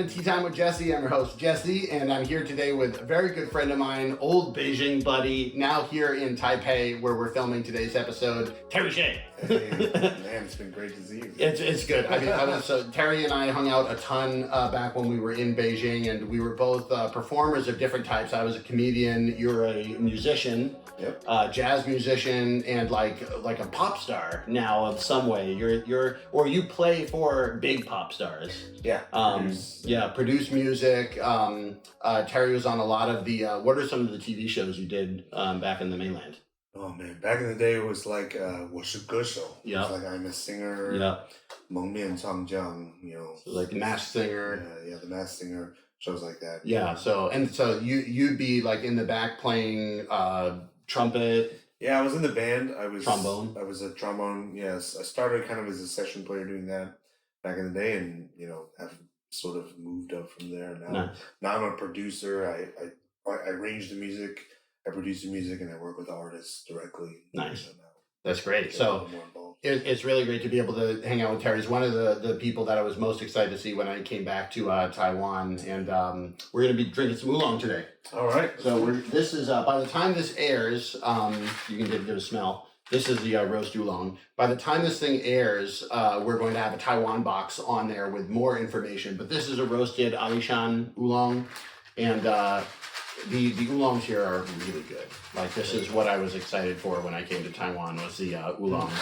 to Tea Time with Jesse. I'm your host, Jesse, and I'm here today with a very good friend of mine, old Beijing buddy, now here in Taipei, where we're filming today's episode, Terrence Hsieh. Hey, man, it's been great to see you. It's good. I mean, so Terry and I hung out a ton back when we were in Beijing, and we were both performers of different types. I was a comedian, you're a musician. Yep. Jazz musician and like a pop star now of some way. You play for big pop stars. Yeah. Produce music. Terry was on a lot of the. What are some of the TV shows you did back in the mainland? Oh man, back in the day it was like 我是歌手. Yeah. It was like I'm a singer. Yeah. 蒙面唱将, So like The Masked Singer. Yeah, The Masked Singer, shows like that. Yeah. So you'd be like in the back playing trumpet. Yeah, I was in the band. I was trombone. I was a trombone. Yes, I started kind of as a session player doing that back in the day, and have sort of moved up from there. Now I'm a producer. I arrange the music, I produce the music, and I work with artists directly. Nice. That's great. So it's really great to be able to hang out with Terry. He's one of the people that I was most excited to see when I came back to Taiwan, and we're going to be drinking some oolong today. All right. So this is by the time this airs, you can get a smell. This is the roast oolong. By the time this thing airs, we're going to have a Taiwan box on there with more information. But this is a roasted Alishan Oolong, and the oolongs here are really good. Like, this is what I was excited for when I came to Taiwan, was the oolongs.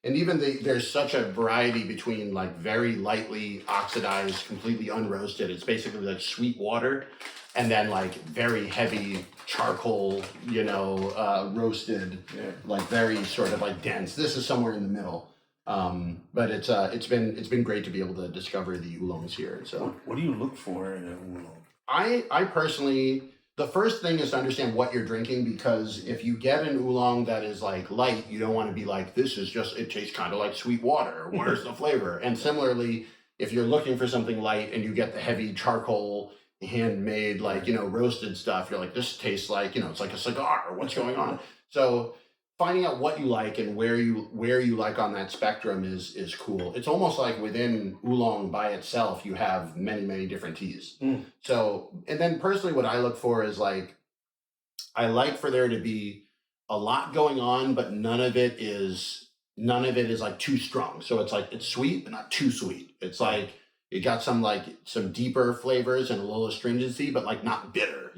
And even there's such a variety between like very lightly oxidized, completely unroasted. It's basically like sweet water, and then like very heavy charcoal, roasted, like very sort of like dense. This is somewhere in the middle. But it's been great to be able to discover the oolongs here. So what do you look for in an oolong? I personally, the first thing is to understand what you're drinking, because if you get an oolong that is like light, you don't want to be like, it tastes kind of like sweet water. Where's the flavor? And similarly, if you're looking for something light and you get the heavy charcoal, handmade, roasted stuff, you're like, this tastes like, it's like a cigar. What's going on? So finding out what you like and where you like on that spectrum is cool. It's almost like within oolong by itself, you have many, many different teas. So, and then personally, what I look for is like, I like for there to be a lot going on, but none of it is like too strong. So it's like, it's sweet, but not too sweet. It's like, you got some deeper flavors and a little astringency, but like not bitter,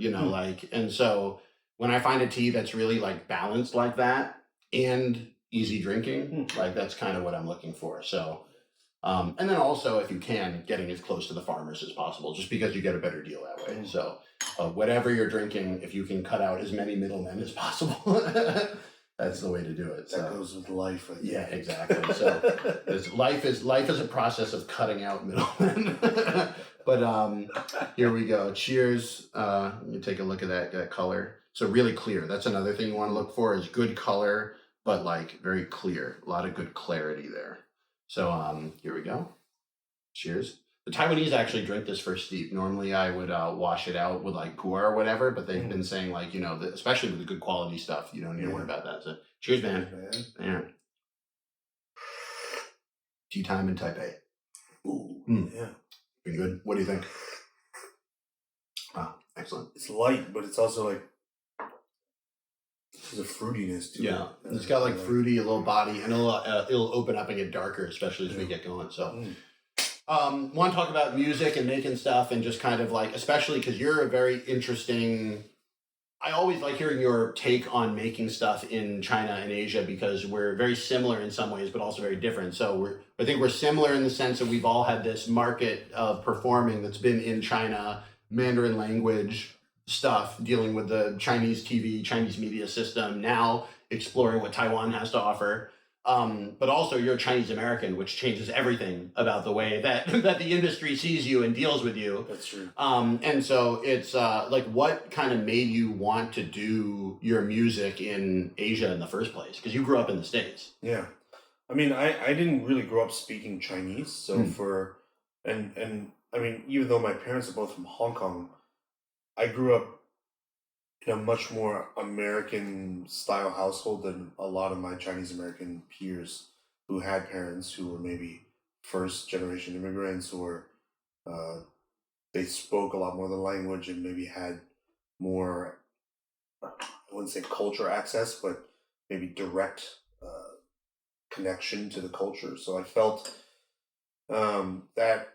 and so when I find a tea that's really like balanced like that and easy drinking, like that's kind of what I'm looking for. So, and then also, if you can, getting as close to the farmers as possible, just because you get a better deal that way. So whatever you're drinking, if you can cut out as many middlemen as possible, that's the way to do it. So. That goes with life, I think. Yeah, exactly. So life is a process of cutting out middlemen. But here we go. Cheers. Let me take a look at that color. So really clear. That's another thing you want to look for, is good color, but like very clear. A lot of good clarity there. So here we go. Cheers. The Taiwanese actually drink this first steep. Normally I would wash it out with like pu'er or whatever, but they've been saying like, especially with the good quality stuff, you don't need to worry about that. So cheers, man. Yeah. Tea time in Taipei. Ooh, yeah. Pretty good. What do you think? Wow, excellent. It's light, but it's also like, there's a fruitiness to it. Yeah, it's got like fruity, a little body, and it'll open up and get darker, especially as we get going. So, want to talk about music and making stuff, and just kind of like, especially because you're a very interesting. I always like hearing your take on making stuff in China and Asia, because we're very similar in some ways, but also very different. So I think we're similar in the sense that we've all had this market of performing that's been in China, Mandarin language stuff, dealing with the Chinese TV, Chinese media system, now exploring what Taiwan has to offer. But also you're Chinese American, which changes everything about the way that the industry sees you and deals with you. That's true. And so it's like, what kind of made you want to do your music in Asia in the first place? Because you grew up in the States. Yeah. I mean, I didn't really grow up speaking Chinese. So and I mean, even though my parents are both from Hong Kong, I grew up in a much more American style household than a lot of my Chinese American peers who had parents who were maybe first generation immigrants or they spoke a lot more of the language and maybe had more, I wouldn't say culture access, but maybe direct connection to the culture. So I felt that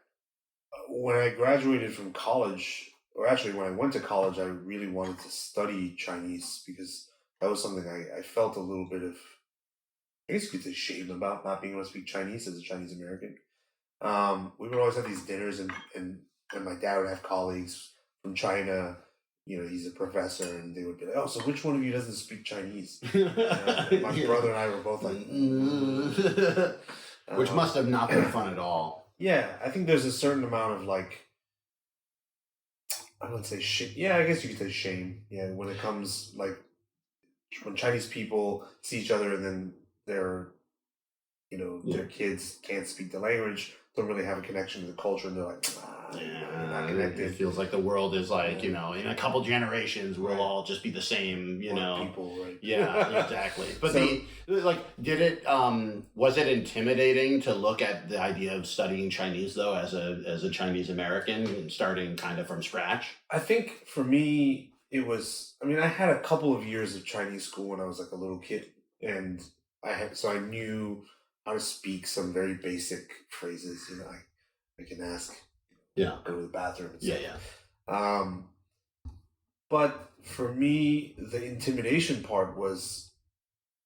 when I graduated from college, or actually when I went to college, I really wanted to study Chinese because that was something I felt a little bit of, I guess you could say, shame about not being able to speak Chinese as a Chinese American. We would always have these dinners, and my dad would have colleagues from China. He's a professor, and they would be like, "Oh, so which one of you doesn't speak Chinese?" My brother and I were both like, which must have not been fun at all. Yeah, I think there's a certain amount of like, I wouldn't say shame. Yeah, I guess you could say shame. Yeah, when it comes like when Chinese people see each other and then their kids can't speak the language, don't really have a connection to the culture, and they're like, we're not connected. It feels like the world is like, in a couple generations, we'll all just be the same, people, right? Yeah, exactly. But So- was it intimidating to look at the idea of studying Chinese though, as a Chinese American and starting kind of from scratch? I think for me, it was. I mean, I had a couple of years of Chinese school when I was like a little kid, and I knew how to speak some very basic phrases. I can ask. Yeah. Go to the bathroom. And Yeah, stuff. yeah. But for me, the intimidation part was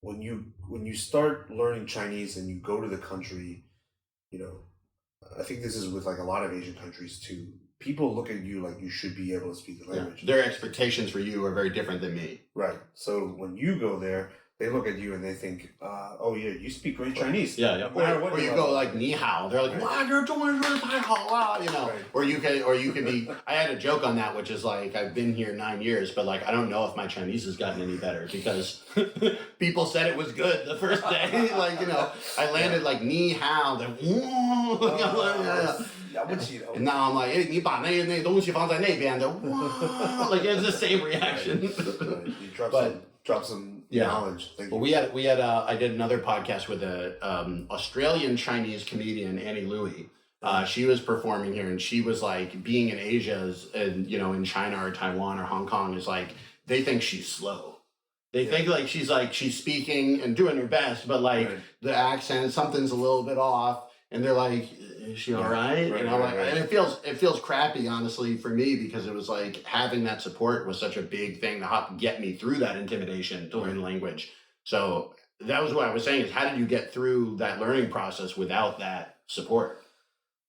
when you start learning Chinese and you go to the country. I think this is with like a lot of Asian countries too. People look at you like you should be able to speak the language. Their expectations for you are very different than me. Right. So when you go there, they look at you and they think, "Oh yeah, you speak great Chinese." Yeah, yeah. No matter what Or you level. go like ni hao. They're like, Right. "Wow, you're doing really hao," Right. Or you can be. I had a joke on that, which is like, I've been here 9 years, but like I don't know if my Chinese has gotten any better because people said it was good the first day. I landed like ni hao, then and now I'm like, hey, 你把那东西放在那边的, like it's the same reaction. Right. You drop some Yeah. knowledge. Thank Well, you. we had I did another podcast with a Australian Chinese comedian, Annie Louie. She was performing here, and she was like, being in Asia and in China or Taiwan or Hong Kong is like, they think she's slow. They think like she's speaking and doing her best, but like Right. the accent, something's a little bit off, and they're like, is she all right? Right, right. And it feels crappy, honestly, for me, because it was like having that support was such a big thing to help get me through that intimidation to learn language. So that was what I was saying, is how did you get through that learning process without that support?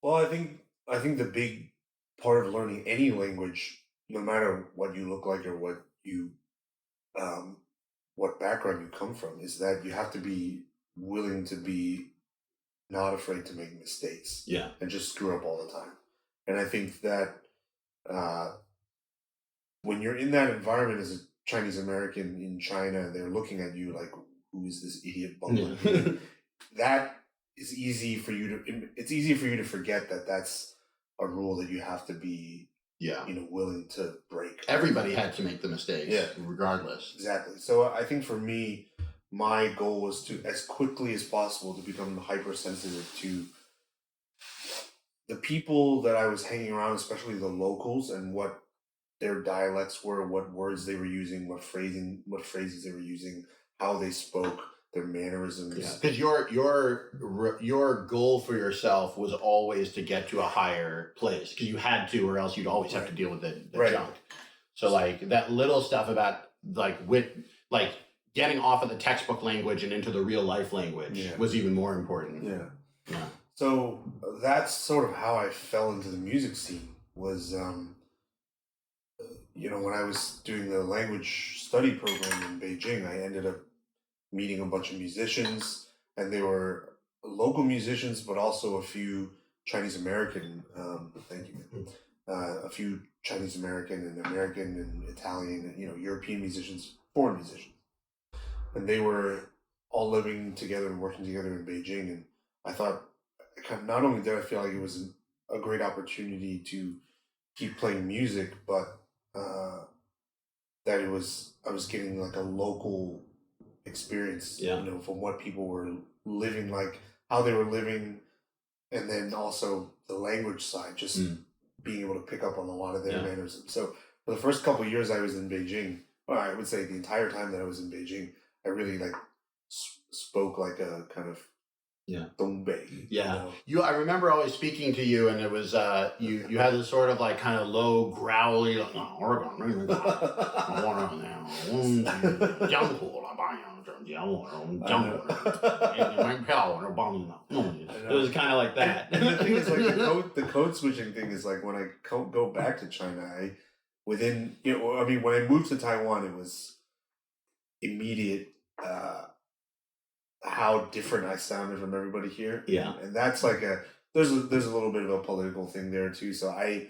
Well, I think the big part of learning any language, no matter what you look like or what background you come from, is that you have to be willing to be not afraid to make mistakes. Yeah. And just screw up all the time. And I think that when you're in that environment as a Chinese American in China, they're looking at you like, who is this idiot bumbling? Yeah. That is easy for you to forget that that's a rule that you have to be willing to break. Everybody had to make the mistakes, Yeah. regardless. Exactly. So I think for me, my goal was to, as quickly as possible, to become hypersensitive to the people that I was hanging around, especially the locals, and what their dialects were, what words they were using, what phrases they were using, how they spoke, their mannerisms. Yeah, because your goal for yourself was always to get to a higher place, because you had to, or else you'd always have to deal with the junk. So like that little stuff about getting off of the textbook language and into the real life language was even more important. Yeah. So that's sort of how I fell into the music scene. Was when I was doing the language study program in Beijing, I ended up meeting a bunch of musicians, and they were local musicians, but also a few Chinese American. Thank you. A few Chinese American and American and Italian, and European musicians, foreign musicians, and they were all living together and working together in Beijing. And I thought, not only did I feel like it was a great opportunity to keep playing music, but that I was getting like a local experience, from what people were living, like how they were living, and then also the language side, just being able to pick up on a lot of their Yeah. mannerisms. So for the first couple of years I was in Beijing, or I would say the entire time that I was in Beijing, I really like spoke like a kind of Dongbei. Yeah. I remember always speaking to you, and it was you had this sort of like kind of low, growly, like, it was kind of like that. And the thing is, like the code switching thing is like when I go back to China, when I moved to Taiwan, it was immediate how different I sounded from everybody here. Yeah. And that's like there's a little bit of a political thing there too. So I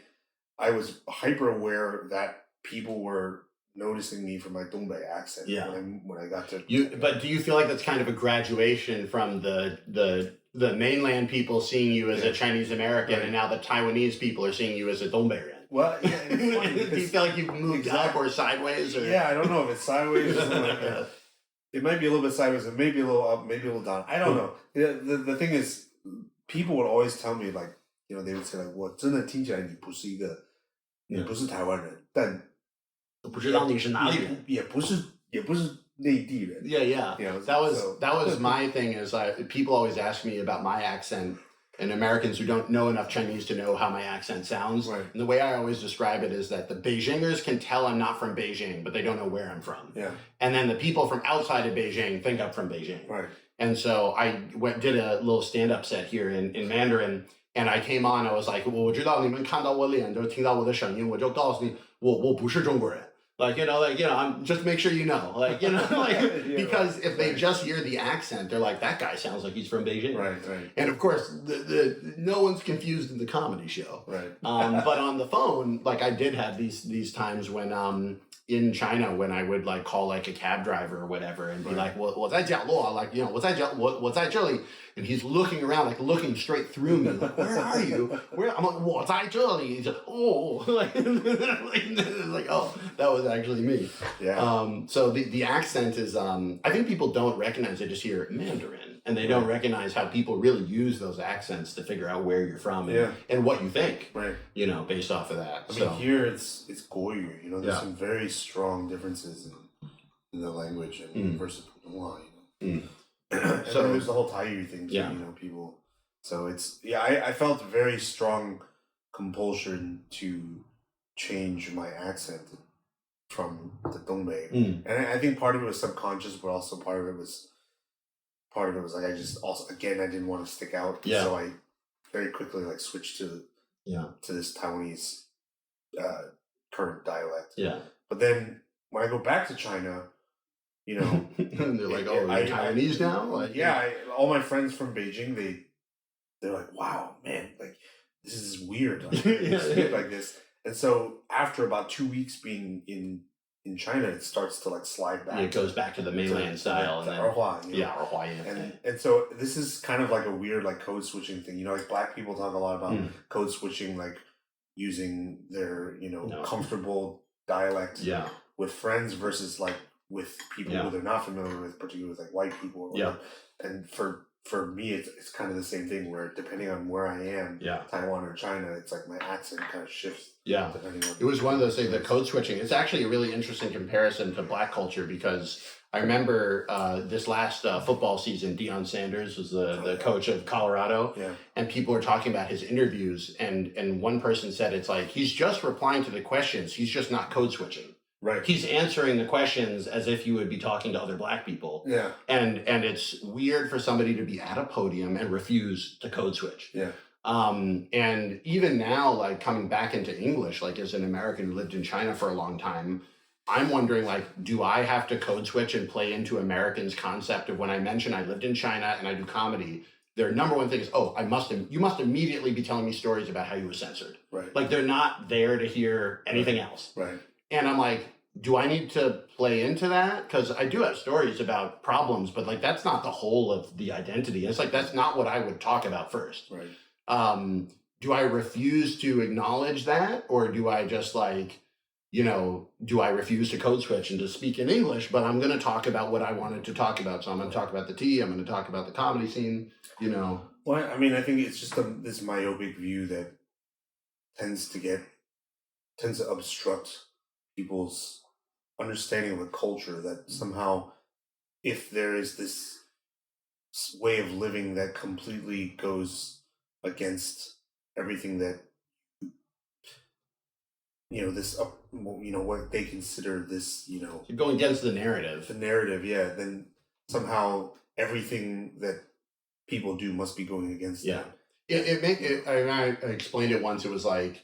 was hyper aware that people were noticing me for my Dongbei accent. Yeah. When I got to But do you feel like that's kind of a graduation from the mainland people seeing you as a Chinese American, and now the Taiwanese people are seeing you as a Dongbeian? Well, yeah. It's funny do you feel like you've moved up or sideways? Or? Yeah, I don't know if it's sideways or something like that. It might be a little bit sideways, and maybe a little up, maybe a little down. I don't know. The thing is, people would always tell me like, they would say like, 我真的听起来你不是一个，你不是台湾人，但不知道你是哪里人，也不是内地人。Yeah. That was my thing. Is people always ask me about my accent. And Americans who don't know enough Chinese to know how my accent sounds. Right. And the way I always describe it is that the Beijingers can tell I'm not from Beijing, but they don't know where I'm from. Yeah. And then the people from outside of Beijing think I'm from Beijing. Right. And so I did a little stand-up set here in Mandarin, and I came on, I was like, 我知道你们看到我脸就听到我的声音，我就告诉你，我不是中国人。I'm just make sure because if they just hear the accent, they're like, that guy sounds like he's from Beijing. Right. And of course, no one's confused in the comedy show. Right. But on the phone, like I did have these times when in China when I would like call like a cab driver or whatever and be like, 我在角落, like, 我在这里, and he's looking around, like looking straight through me, like, where are you? I'm like, 我在这里. He's like, oh, like, oh, that was actually me. Yeah. So the accent is, I think people don't recognize, they just hear Mandarin, and they don't recognize how people really use those accents to figure out where you're from and what you think, right? Based off of that. I mean, here it's Goyu, there's some very strong differences in the language and versus Putonghua, And so there's the whole Taiyu thing too, people. So it's I felt very strong compulsion to change my accent from the Dongbei, and I think part of it was subconscious, but also part of it was like I just also I didn't want to stick out, so I very quickly like switched to this Taiwanese current dialect. Yeah, but then when I go back to China. And they're like, "Oh, are you Taiwanese now?" Like, all my friends from Beijing, they're like, "Wow, man, like this is weird, like, speak like this." And so after about 2 weeks being in China, it starts to like slide back. It goes back to the mainland style, and then and so this is kind of like a weird like code switching thing. Like black people talk a lot about code switching, like using their comfortable dialect with friends versus like with people who they're not familiar with, particularly with like white people. And for me, it's kind of the same thing where depending on where I am, Taiwan or China, it's like my accent kind of shifts. Yeah, it was one of those things, the code switching. It's actually a really interesting comparison to black culture because I remember this last football season, Deion Sanders was the coach of Colorado, and people were talking about his interviews, and one person said it's like he's just replying to the questions, he's just not code switching. Right. He's answering the questions as if you would be talking to other black people. Yeah. And it's weird for somebody to be at a podium and refuse to code switch. Yeah. And even now, like coming back into English, like as an American who lived in China for a long time, I'm wondering, like, do I have to code switch and play into Americans' concept of when I mention I lived in China and I do comedy, their number one thing is, you must immediately be telling me stories about how you were censored. Right. Like they're not there to hear anything else. Right. And I'm like, do I need to play into that? Because I do have stories about problems, but like that's not the whole of the identity. It's like that's not what I would talk about first. Right. Do I refuse to acknowledge that, or do I just like, do I refuse to code switch and to speak in English? But I'm going to talk about what I wanted to talk about. So I'm going to talk about the tea. I'm going to talk about the comedy scene. Well, I mean, I think it's just this myopic view that tends to obstruct people's understanding of the culture, that somehow if there is this way of living that completely goes against everything that this what they consider this Going against the narrative. yeah, then somehow everything that people do must be going against that. I explained it once. It was like,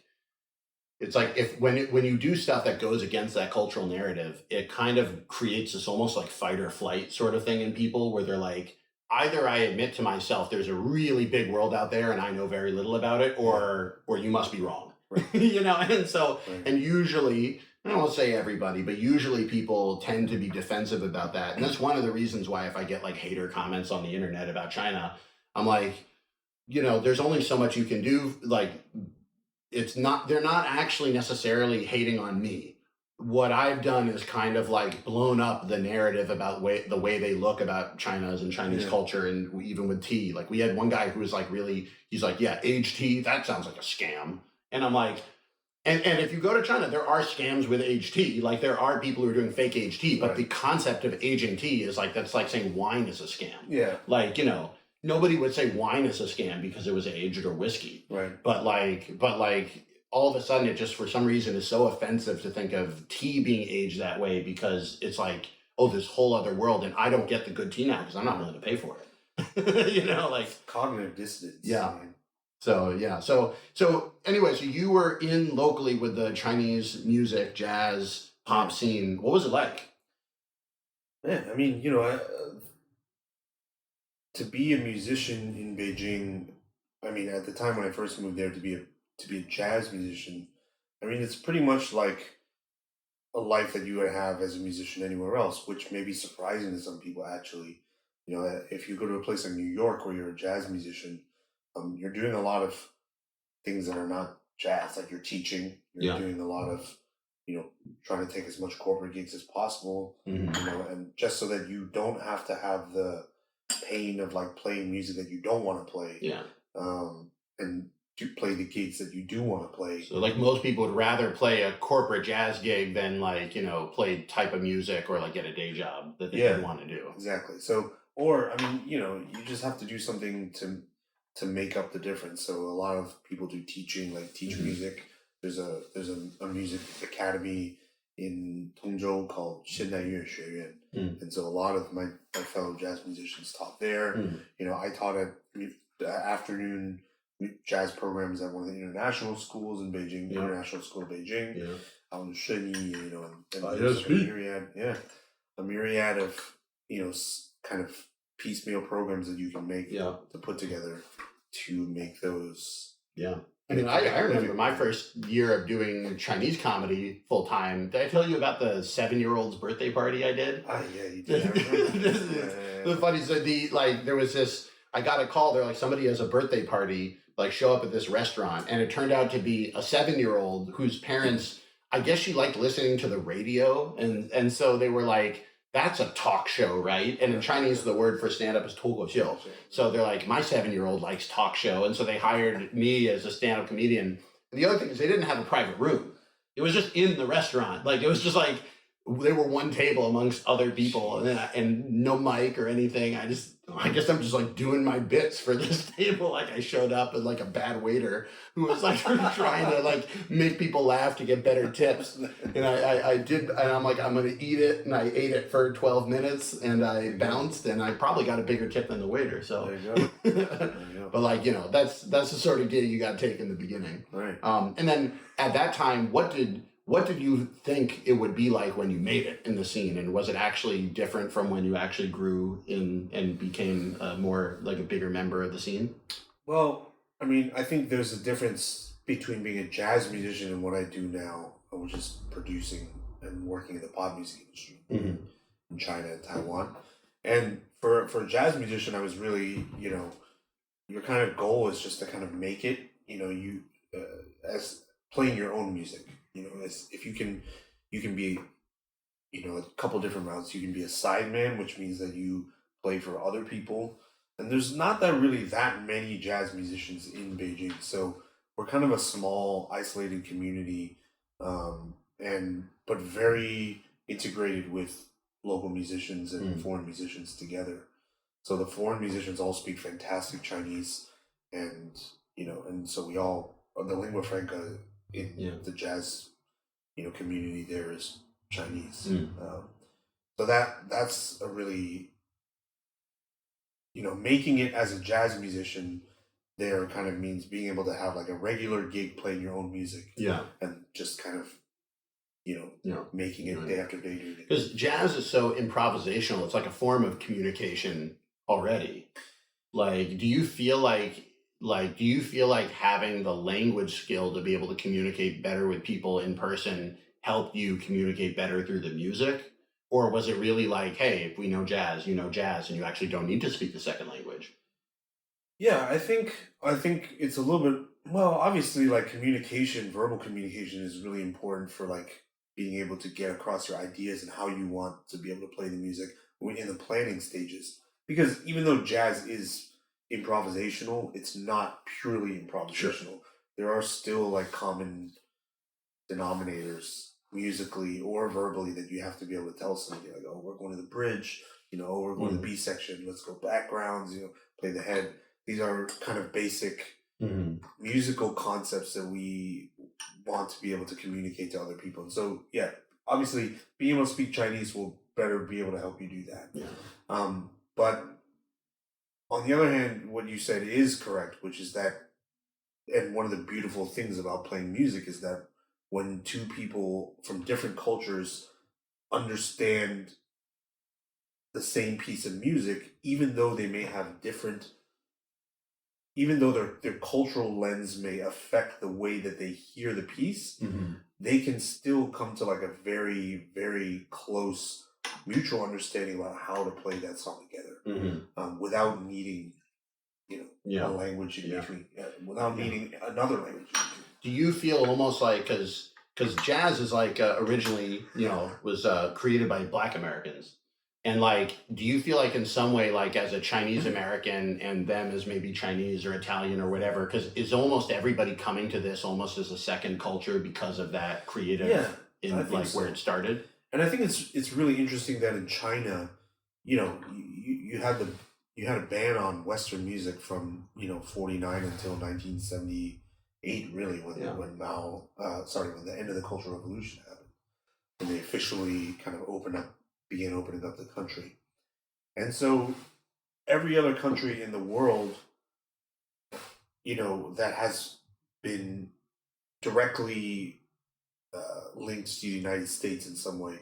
it's like when you do stuff that goes against that cultural narrative, it kind of creates this almost like fight or flight sort of thing in people, where they're like, either I admit to myself there's a really big world out there and I know very little about it, or you must be wrong. Right. And so, Right. and usually, I don't want to say everybody, but usually people tend to be defensive about that. And that's one of the reasons why, if I get like hater comments on the internet about China, I'm like, there's only so much you can do. Like, they're not actually necessarily hating on me. What I've done is kind of like blown up the narrative about the way they look about China's and Chinese culture, and even with tea. Like, we had one guy who was like, he's like, yeah, aged tea, that sounds like a scam. And I'm like, and if you go to China, there are scams with aged tea. Like, there are people who are doing fake aged tea, but Right. the concept of aging tea is like, that's like saying wine is a scam. Yeah. Like, nobody would say wine is a scam because it was aged, or whiskey. Right. But all of a sudden, it just for some reason is so offensive to think of tea being aged that way, because it's like, oh, this whole other world, and I don't get the good tea now because I'm not willing to pay for it. Like cognitive dissonance. Yeah. So anyway, so you were in locally with the Chinese music, jazz, pop scene. What was it like? Man, I mean, to be a musician in Beijing, I mean, at the time when I first moved there, to be a jazz musician, I mean, it's pretty much like a life that you would have as a musician anywhere else, which may be surprising to some people, actually. If you go to a place like New York where you're a jazz musician, you're doing a lot of things that are not jazz. Like, you're teaching, you're doing a lot of, trying to take as much corporate gigs as possible, and just so that you don't have to have the pain of like playing music that you don't want to play. Yeah. And to play the gigs that you do want to play. So like, most people would rather play a corporate jazz gig than like, play type of music or like get a day job that they didn't want to do. Exactly. So, or, I mean, you just have to do something to make up the difference. So a lot of people do teaching, like teach music. There's a music academy in Tongzhou called 现代乐学院. And so a lot of my fellow jazz musicians taught there. I taught at afternoon jazz programs at one of the international schools in Beijing, the International School of Beijing. Yeah. Out in Shenyi, and there's a myriad of, kind of piecemeal programs that you can make to put together to make those. Yeah. I mean, I remember my first year of doing Chinese comedy full time. Did I tell you about the 7-year-old's birthday party I did? Yeah, you did. The funny, so there was this, I got a call, they're like, somebody has a birthday party, like, show up at this restaurant. And it turned out to be a 7-year-old whose parents, I guess she liked listening to the radio. And so they were like, that's a talk show, right? And in Chinese, the word for stand-up is 脱口秀. So they're like, my 7-year-old likes talk show. And so they hired me as a stand-up comedian. And the other thing is, they didn't have a private room. It was just in the restaurant. Like, it was just like, they were one table amongst other people, and no mic or anything. I guess I'm just like doing my bits for this table. Like, I showed up as like a bad waiter who was like trying to like make people laugh to get better tips. And I did, and I'm like, I'm going to eat it. And I ate it for 12 minutes and I bounced, and I probably got a bigger tip than the waiter. So there you go. There you go. But like, that's the sort of gig you got to take in the beginning. Right. And then at that time, what did you think it would be like when you made it in the scene? And was it actually different from when you actually grew in and became more like a bigger member of the scene? Well, I mean, I think there's a difference between being a jazz musician and what I do now, which is producing and working in the pop music industry in China and Taiwan. And for a jazz musician, I was really, your kind of goal is just to kind of make it, as playing your own music. If you can be, a couple different routes. You can be a sideman, which means that you play for other people. And there's not that many jazz musicians in Beijing. So we're kind of a small, isolated community, but very integrated with local musicians and foreign musicians together. So the foreign musicians all speak fantastic Chinese, and and so we all the lingua franca in the jazz community there is Chinese. So that's a really making it as a jazz musician there kind of means being able to have like a regular gig playing your own music. And just kind of making it day after day. Because jazz is so improvisational. It's like a form of communication already. Like, do you feel like having the language skill to be able to communicate better with people in person helped you communicate better through the music? Or was it really like, hey, if we know jazz, you know jazz, and you actually don't need to speak the second language? Yeah, I think it's a little bit, well, obviously like verbal communication is really important for like being able to get across your ideas and how you want to be able to play the music in the planning stages. Because even though jazz is improvisational, it's not purely improvisational. Sure. There are still like common denominators musically or verbally that you have to be able to tell somebody, like, oh, we're going to the bridge, we're going to the B section, let's go backgrounds, play the head. These are kind of basic musical concepts that we want to be able to communicate to other people. And so, yeah, obviously being able to speak Chinese will better be able to help you do that. But on the other hand, what you said is correct, which is that, and one of the beautiful things about playing music is that when two people from different cultures understand the same piece of music, even though they may have even though their cultural lens may affect the way that they hear the piece, they can still come to like a very, very close mutual understanding about how to play that song together, without needing, a language in between, without needing another language in between. Do you feel almost like, because jazz is like originally, was created by Black Americans. And like, do you feel like in some way, like as a Chinese American and them as maybe Chinese or Italian or whatever, because is almost everybody coming to this almost as a second culture because of that creative like so. Where it started? And I think it's really interesting that in China, you had a ban on Western music from 49 until 1978, really, when when when the end of the Cultural Revolution happened, and they officially kind of began opening up the country. And so every other country in the world, that has been directly linked to the United States in some way,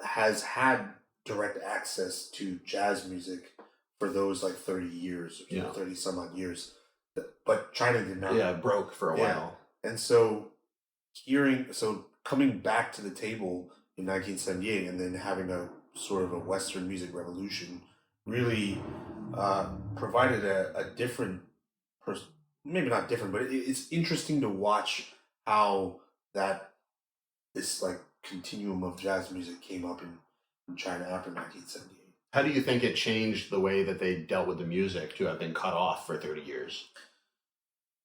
has had direct access to jazz music for those like 30 years or 30 some odd years. But China did not. Yeah, broke for a while. And so coming back to the table in 1978 and then having a sort of a Western music revolution really provided a different, maybe not different, but it's interesting to watch how this like continuum of jazz music came up in China after 1978. How do you think it changed the way that they dealt with the music to have been cut off for 30 years?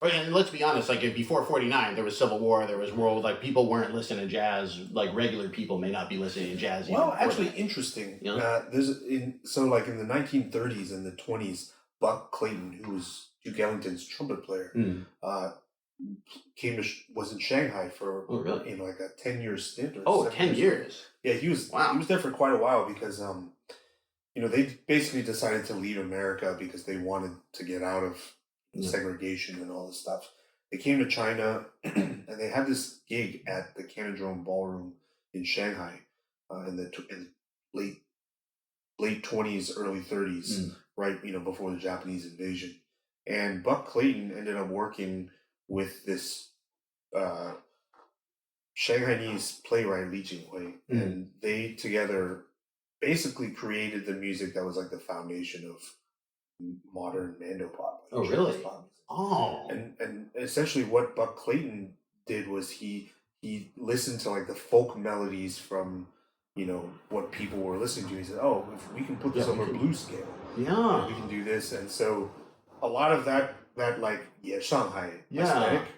And let's be honest, like before 49, there was Civil War, there was world, like people weren't listening to jazz, like regular people may not be listening to jazz. Well, actually interesting. So like in the 1930s and the 20s, Buck Clayton, who was Duke Ellington's trumpet player, was in Shanghai for like a 10-year stint. 10 years. Yeah, he was there for quite a while because they basically decided to leave America because they wanted to get out of segregation and all this stuff. They came to China and they had this gig at the Canadrome Ballroom in Shanghai in the late 20s, early 30s, right before the Japanese invasion. And Buck Clayton ended up working with this Shanghainese playwright Li Jinghui, and they together basically created the music that was like the foundation of modern Mandopop. Oh, really? Oh. And essentially what Buck Clayton did was he listened to like the folk melodies from what people were listening to. He said, oh, if we can put this over blues scale, we can do this. And so a lot of that that like Shanghai Yeah. aesthetic.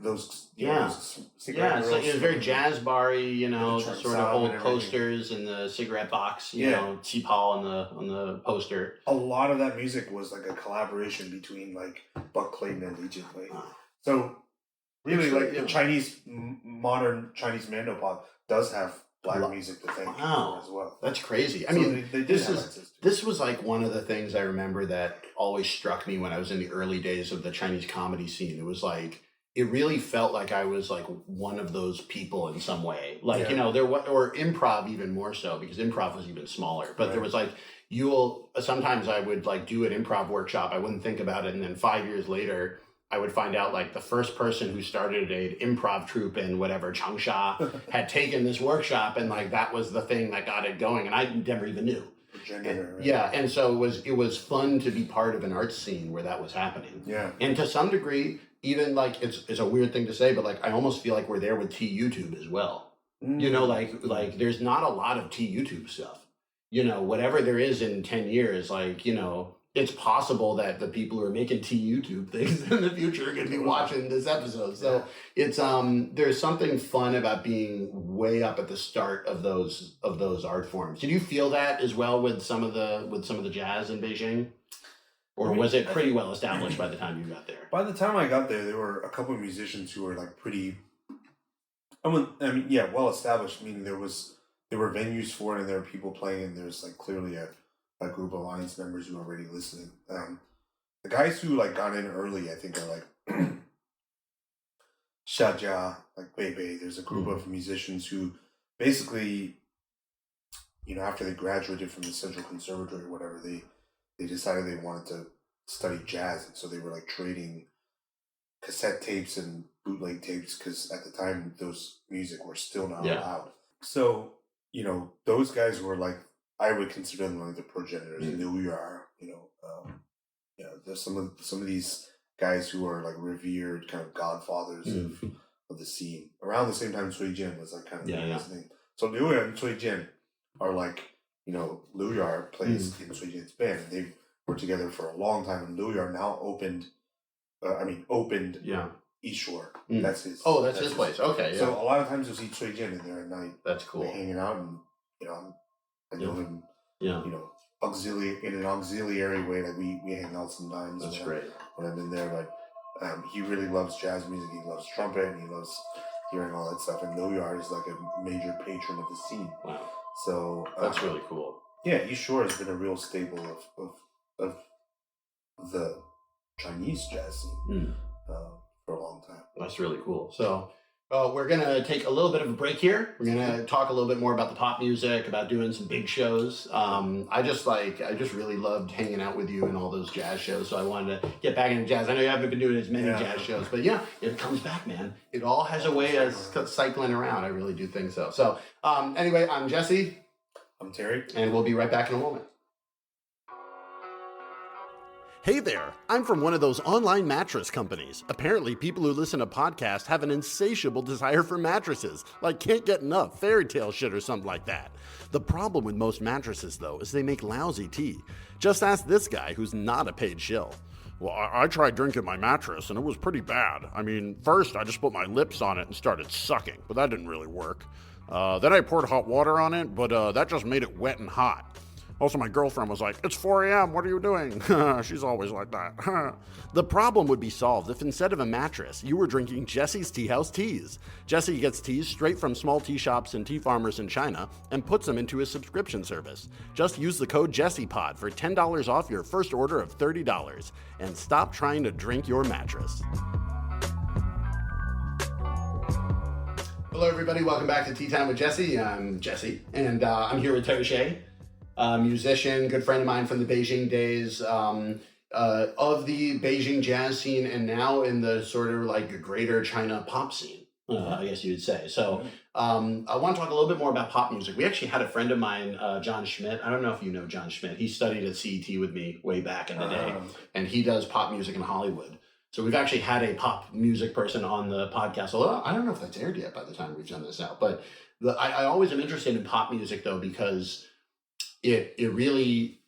Those those cigarette it's like girls it was very jazz bar-y, you know, the the Terrence sort Hsieh of and old everything. posters and the cigarette box, you know, Qipao on the poster. A lot of that music was like a collaboration between like Buck Clayton and Li Jinhui. So really, like the Chinese modern Chinese Mandopop does have black music to thank for as well. That's crazy. I So mean, they this was like one of the things I remember that always struck me when I was in the early days of the Chinese comedy scene. It was like, it really felt like I was like one of those people in some way. Like, you know, or improv even more so, because improv was even smaller. But there was like, sometimes I would like do an improv workshop. I wouldn't think about it. And then 5 years later, I would find out like the first person who started an improv troupe in whatever Changsha had taken this workshop, and like that was the thing that got it going, and I never even knew. And so it was fun to be part of an arts scene where that was happening. Yeah, and to some degree, even like it's a weird thing to say, but like I almost feel like we're there with T YouTube as well. You know, like there's not a lot of T YouTube stuff. You know, whatever there is in 10 years, like, you know, it's possible that the people who are making T YouTube things in the future are going to be watching this episode. So it's there's something fun about being way up at the start of those art forms. Did you feel that as well with some of the jazz in Beijing, or was it pretty well established by the time you got there? By the time I got there were a couple of musicians who were like pretty. Well established. Meaning there were venues for it, and there were people playing, and there's like clearly a group of audience members who are already listening. The guys who like got in early, I think, are like Xia, like Beibei. There's a group of musicians who basically, you know, after they graduated from the Central Conservatory or whatever, they decided they wanted to study jazz, and so they were like trading cassette tapes and bootleg tapes, because at the time those music were still not allowed. So, you know, those guys were like, I would consider them like the progenitors. Liu Yuan, you know, there's some of these guys who are like revered kind of godfathers of the scene. Around the same time, Cui Jian was like kind of his name. So Liu Yuan and Cui Jian are like, you know, Liu Yuan plays in Cui Jian's band, and they were together for a long time. And Liu Yuan now opened East Shore. That's his. Oh, that's his place. Okay. Yeah. So a lot of times you'll see Cui Jian in there at night. That's cool. Hanging out, and you know, I know him. You know, in an auxiliary way that we hang out sometimes. That's great. When I'm in there, but he really loves jazz music. He loves trumpet, and he loves hearing all that stuff. And Liu Yuan is like a major patron of the scene. Wow. So that's really cool. Yeah, East Shore has been a real staple of the Chinese jazz scene for a long time. That's really cool. So we're going to take a little bit of a break here. We're going to talk a little bit more about the pop music, about doing some big shows. I just really loved hanging out with you in all those jazz shows. So I wanted to get back into jazz. I know you haven't been doing as many jazz shows, but yeah, it comes back, man. It all has a way of cycling around. I really do think so. So anyway, I'm Jesse. I'm Terry. And we'll be right back in a moment. Hey there, I'm from one of those online mattress companies. Apparently, people who listen to podcasts have an insatiable desire for mattresses, like can't get enough, fairy tale shit or something like that. The problem with most mattresses, though, is they make lousy tea. Just ask this guy who's not a paid shill. Well, I tried drinking my mattress, and it was pretty bad. I mean, first I just put my lips on it and started sucking, but that didn't really work. Then I poured hot water on it, but that just made it wet and hot. Also, my girlfriend was like, "It's 4 a.m., what are you doing?" She's always like that. The problem would be solved if instead of a mattress, you were drinking Jesse's Teahouse teas. Jesse gets teas straight from small tea shops and tea farmers in China and puts them into his subscription service. Just use the code JessePod for $10 off your first order of $30 and stop trying to drink your mattress. Hello, everybody. Welcome back to Tea Time with Jesse. I'm Jesse, and I'm here with Terrence Hsieh. Musician, good friend of mine from the Beijing days, of the Beijing jazz scene, and now in the sort of like greater China pop scene, I guess you would say. So I want to talk a little bit more about pop music. We actually had a friend of mine, John Schmidt. I don't know if you know John Schmidt. He studied at CET with me way back in the day, and he does pop music in Hollywood. So we've actually had a pop music person on the podcast. Although I don't know if that's aired yet by the time we've done this out. But I always am interested in pop music, though, because it really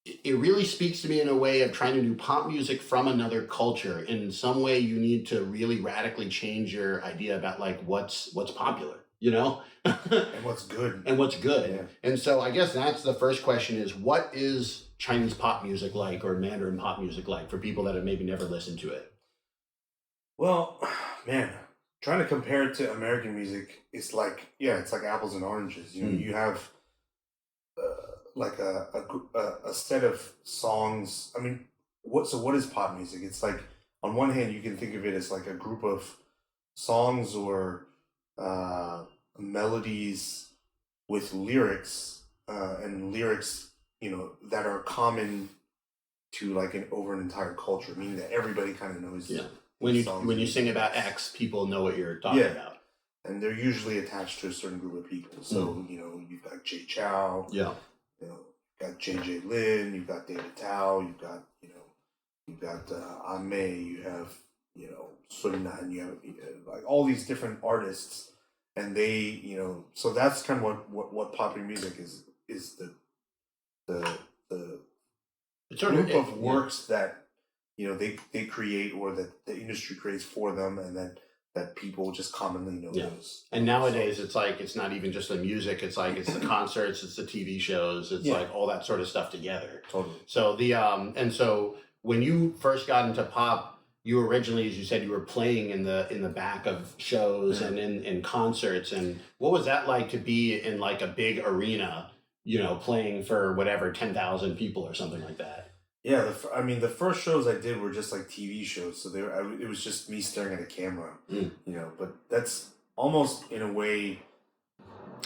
it really speaks to me in a way of trying to do pop music from another culture. In some way, you need to really radically change your idea about like what's popular, you know, And what's good. and what's good. Yeah. And so I guess that's the first question: is what is Chinese pop music like, or Mandarin pop music like, for people that have maybe never listened to it? Well, man, trying to compare it to American music is like, yeah, it's like apples and oranges. You know, you have like a set of songs. I mean, what is pop music? It's like, on one hand, you can think of it as like a group of songs or melodies with lyrics, and lyrics, you know, that are common to like over an entire culture, meaning that everybody kind of knows. Yeah. When you sing about X, people know what you're talking about. And they're usually attached to a certain group of people. So, you know, you've got Jay Chow. Yeah. You know, you've got JJ Lin, you've got David Tao, you've got, Ame, you have, you know, Sun Nan, you have like all these different artists, and they, you know, so that's kind of what popular music is the It's sort group of works that, you know, they create, or that the industry creates for them, and that people just commonly know those. And nowadays, it's like, it's not even just the music. It's like, it's the concerts, it's the TV shows, it's like all that sort of stuff together. Totally. So and so when you first got into pop, you originally, as you said, you were playing in the back of shows and in concerts. And what was that like to be in like a big arena, you know, playing for whatever, 10,000 people or something like that? Yeah, the first shows I did were just like TV shows, so it was just me staring at a camera, you know. But that's almost in a way.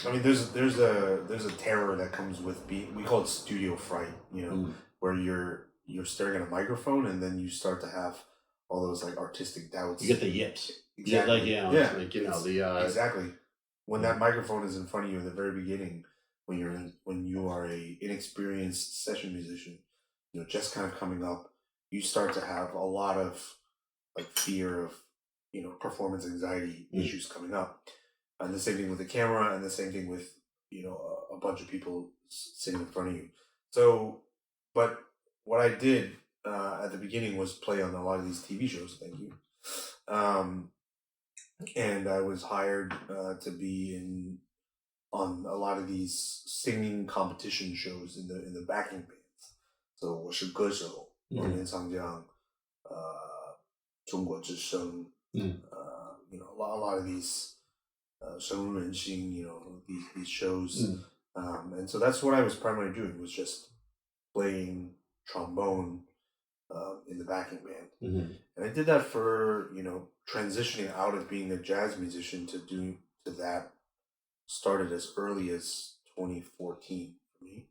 I mean, there's a terror that comes with we call it studio fright, you know, where you're staring at a microphone, and then you start to have all those like artistic doubts. You get the yips. Exactly. Like, you know, yeah, like, you know, exactly. When that microphone is in front of you in the very beginning, when you are a inexperienced session musician, you know, just kind of coming up, you start to have a lot of like fear of, you know, performance anxiety issues coming up. And the same thing with the camera, and the same thing with, you know, a bunch of people sitting in front of you. So, but what I did at the beginning was play on a lot of these TV shows. Thank you. And I was hired to be on a lot of these singing competition shows in the backing band. So 我是歌手，我能唱将，中国之声，you know, a lot of these 深入人心, you know, these shows, and so that's what I was primarily doing, was just playing trombone in the backing band, and I did that for, you know, transitioning out of being a jazz musician to that started as early as 2014 for me.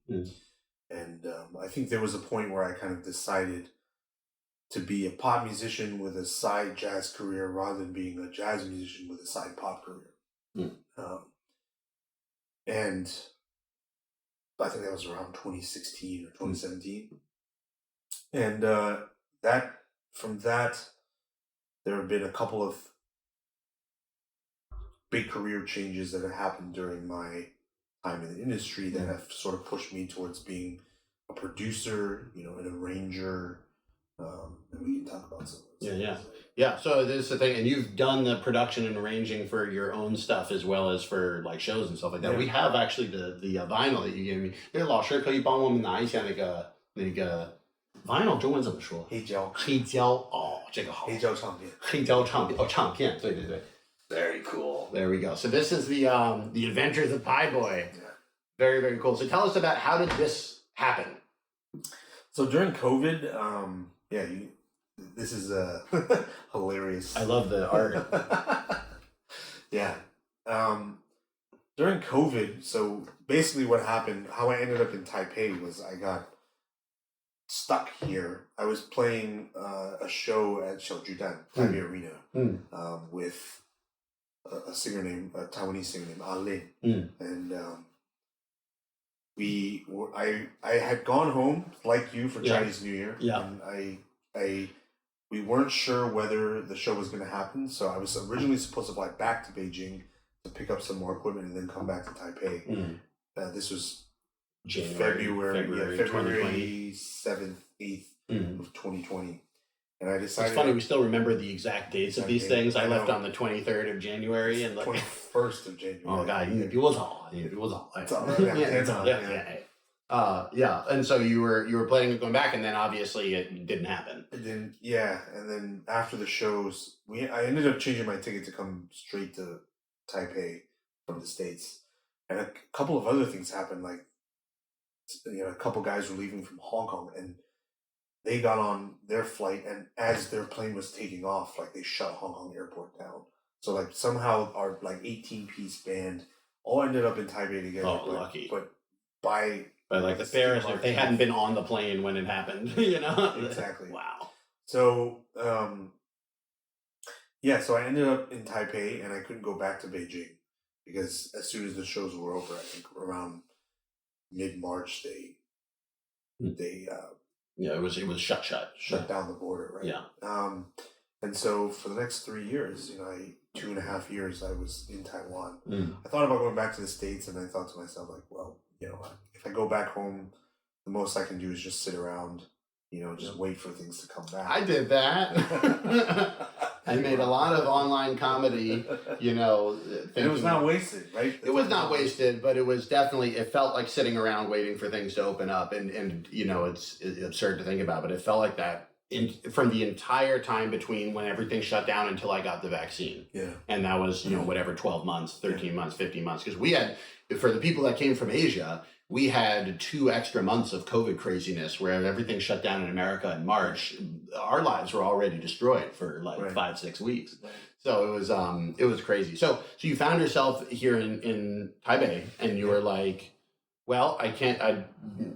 And I think there was a point where I kind of decided to be a pop musician with a side jazz career rather than being a jazz musician with a side pop career. And I think that was around 2016 or 2017. And from that, there have been a couple of big career changes that have happened during my time in the industry that have sort of pushed me towards being a producer, you know, an arranger, and we can talk about some of those. Yeah. So this is the thing, and you've done the production and arranging for your own stuff as well as for like shows and stuff like that. We have actually the vinyl that you gave me. 那个老师可以帮我们拿一下那个 vinyl 中文怎么说？黑胶哦，这个好。黑胶唱片，对对对。Very cool. There we go. So this is the Adventures of Pie Boy. Yeah. Very, very cool. So tell us about, how did this happen? So during COVID, this is hilarious. I love the art. Yeah. During COVID, so basically what happened, how I ended up in Taipei was I got stuck here. I was playing a show at Xiaojudan, Taipei Arena, with a Taiwanese singer named Ah Lin, and I had gone home like you for Chinese New Year, and we weren't sure whether the show was going to happen, so I was originally supposed to fly back to Beijing to pick up some more equipment and then come back to Taipei. This was February 2020. February 7th, 8th of 2020. And I decided... It's funny, we still remember the exact dates of these things. I left on the 23rd of January. And 21st of January. Oh, God, it was all. It was all. It's all right. Yeah. And so you were planning on going back, and then obviously it didn't happen. And then, and then after the shows, I ended up changing my ticket to come straight to Taipei from the States. And a couple of other things happened, like, a couple guys were leaving from Hong Kong, and they got on their flight, and as their plane was taking off, like, they shut Hong Kong airport down. So, like, somehow our, like, 18-piece band all ended up in Taipei together. Oh, lucky. But by like the fairest, if they hadn't been on the plane when it happened, Exactly. Wow. So, so I ended up in Taipei, and I couldn't go back to Beijing because as soon as the shows were over, I think around mid-March, it was shut down the border, right? Yeah. And so for the next 3 years, 2.5 years, I was in Taiwan. Mm. I thought about going back to the States, and I thought to myself, like, well, if I go back home, the most I can do is just sit around, just wait for things to come back. I did that. I made a lot of online comedy, and it was not wasted, right? It was not wasted, but it was definitely, it felt like sitting around waiting for things to open up. And it's absurd to think about, but it felt like that from the entire time between when everything shut down until I got the vaccine. Yeah. And that was, 12 months, 13 months, 15 months. Because we had, for the people that came from Asia, we had 2 extra months of COVID craziness where everything shut down in America in March. Our lives were already destroyed for 5-6 weeks. Right. So it was crazy. So you found yourself here in Taipei, and you were like, well, I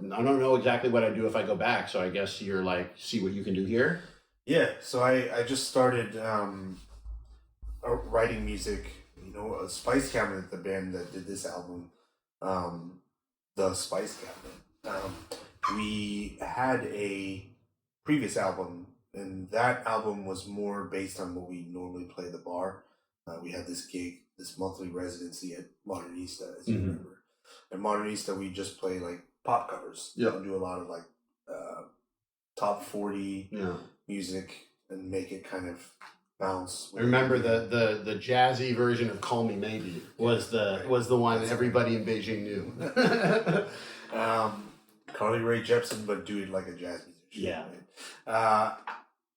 don't know exactly what I'd do if I go back. So I guess you're like, see what you can do here. Yeah. So I just started writing music. Spice Cabinet, the band that did this album, the Spice Cabinet. We had a previous album, and that album was more based on what we normally play at the bar. We had this gig, this monthly residency at Modernista, as you remember. At Modernista, we just play like pop covers. Yeah. And do a lot of like top 40 music and make it kind of bounce. I remember the jazzy version of "Call Me Maybe" was the one that everybody in Beijing knew. Carly Rae Jepsen, but do it like a jazz musician. Yeah. Right?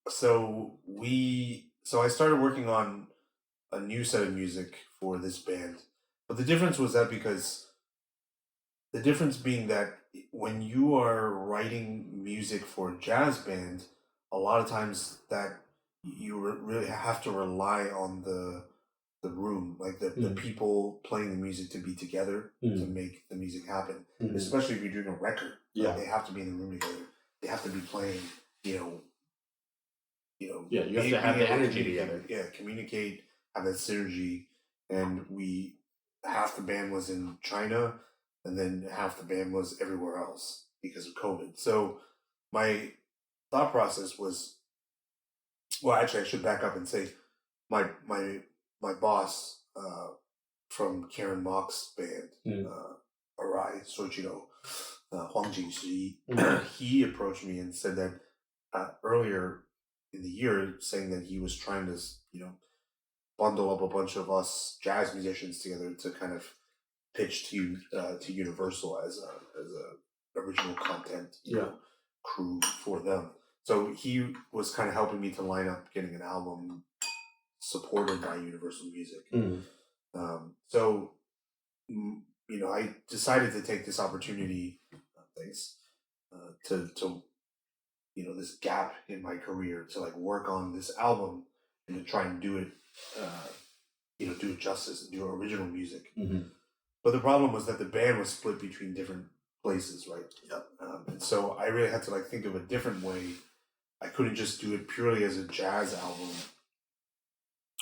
So I started working on a new set of music for this band, but the difference was that the difference being that when you are writing music for a jazz band, a lot of times that you really have to rely on the room, like the people playing the music to be together to make the music happen. Especially if you're doing a record, they have to be in the room together. They have to be playing, you have to have the energy together. Yeah, communicate, have that synergy. And half the band was in China, and then half the band was everywhere else because of COVID. So my thought process was, well, actually, I should back up and say my boss from Karen Mock's band, Arai Soichiro, Huang Jingshi, he approached me and said that earlier in the year, saying that he was trying to, bundle up a bunch of us jazz musicians together to kind of pitch to Universal as a original content crew for them. So he was kind of helping me to line up getting an album supported by Universal Music. I decided to take this opportunity, to this gap in my career to like work on this album and to try and do it, do it justice and do original music. But the problem was that the band was split between different places, right? Yep. And so I really had to like think of a different way. I couldn't just do it purely as a jazz album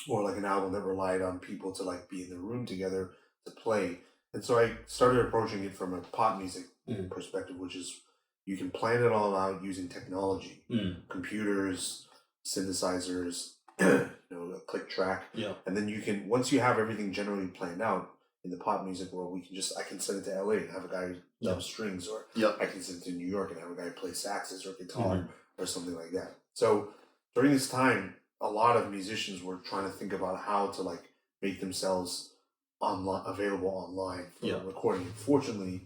or like an album that relied on people to like be in the room together to play. And so I started approaching it from a pop music perspective, which is you can plan it all out using technology, computers, synthesizers, a click track. Yeah. And then you can, once you have everything generally planned out, in the pop music world, I can send it to LA and have a guy dub strings, or I can send it to New York and have a guy play saxes or guitar or something like that. So during this time, a lot of musicians were trying to think about how to like make themselves available online for recording. Fortunately,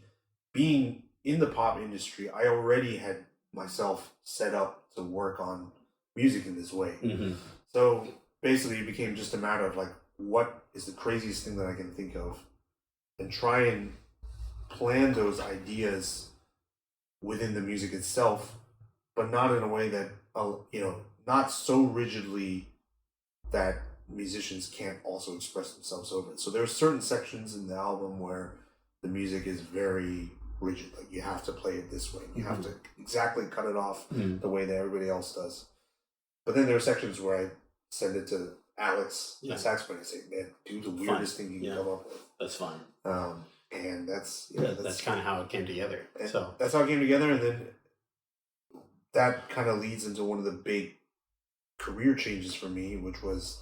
being in the pop industry, I already had myself set up to work on music in this way. So basically it became just a matter of like, what is the craziest thing that I can think of, and try and plan those ideas within the music itself, but not in a way that, not so rigidly that musicians can't also express themselves over it. So there are certain sections in the album where the music is very rigid, like you have to play it this way, you have to exactly cut it off the way that everybody else does. But then there are sections where I send it to Alex, the saxophone, and I say, man, do the weirdest thing you can come up with. That's fine. And that's kind of how it came together. So that's how it came together, and then that kind of leads into one of the big career changes for me, which was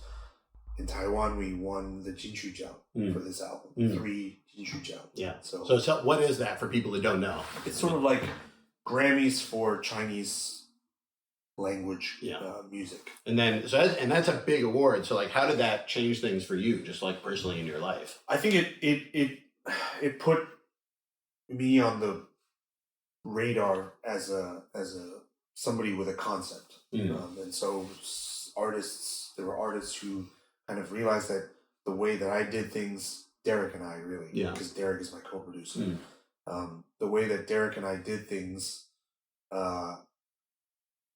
in Taiwan. We won the Jinshu Jiao for this album, 3 Jinshu Jiao. Yeah. So what is that for people that don't know? It's sort of like Grammys for Chinese language music. And then that's a big award. So like, how did that change things for you, just like personally in your life? I think it put me on the radar as a somebody with a concept. And so there were artists who kind of realized that the way that I did things, Derek and I really, because Derek is my co-producer, the way that Derek and I did things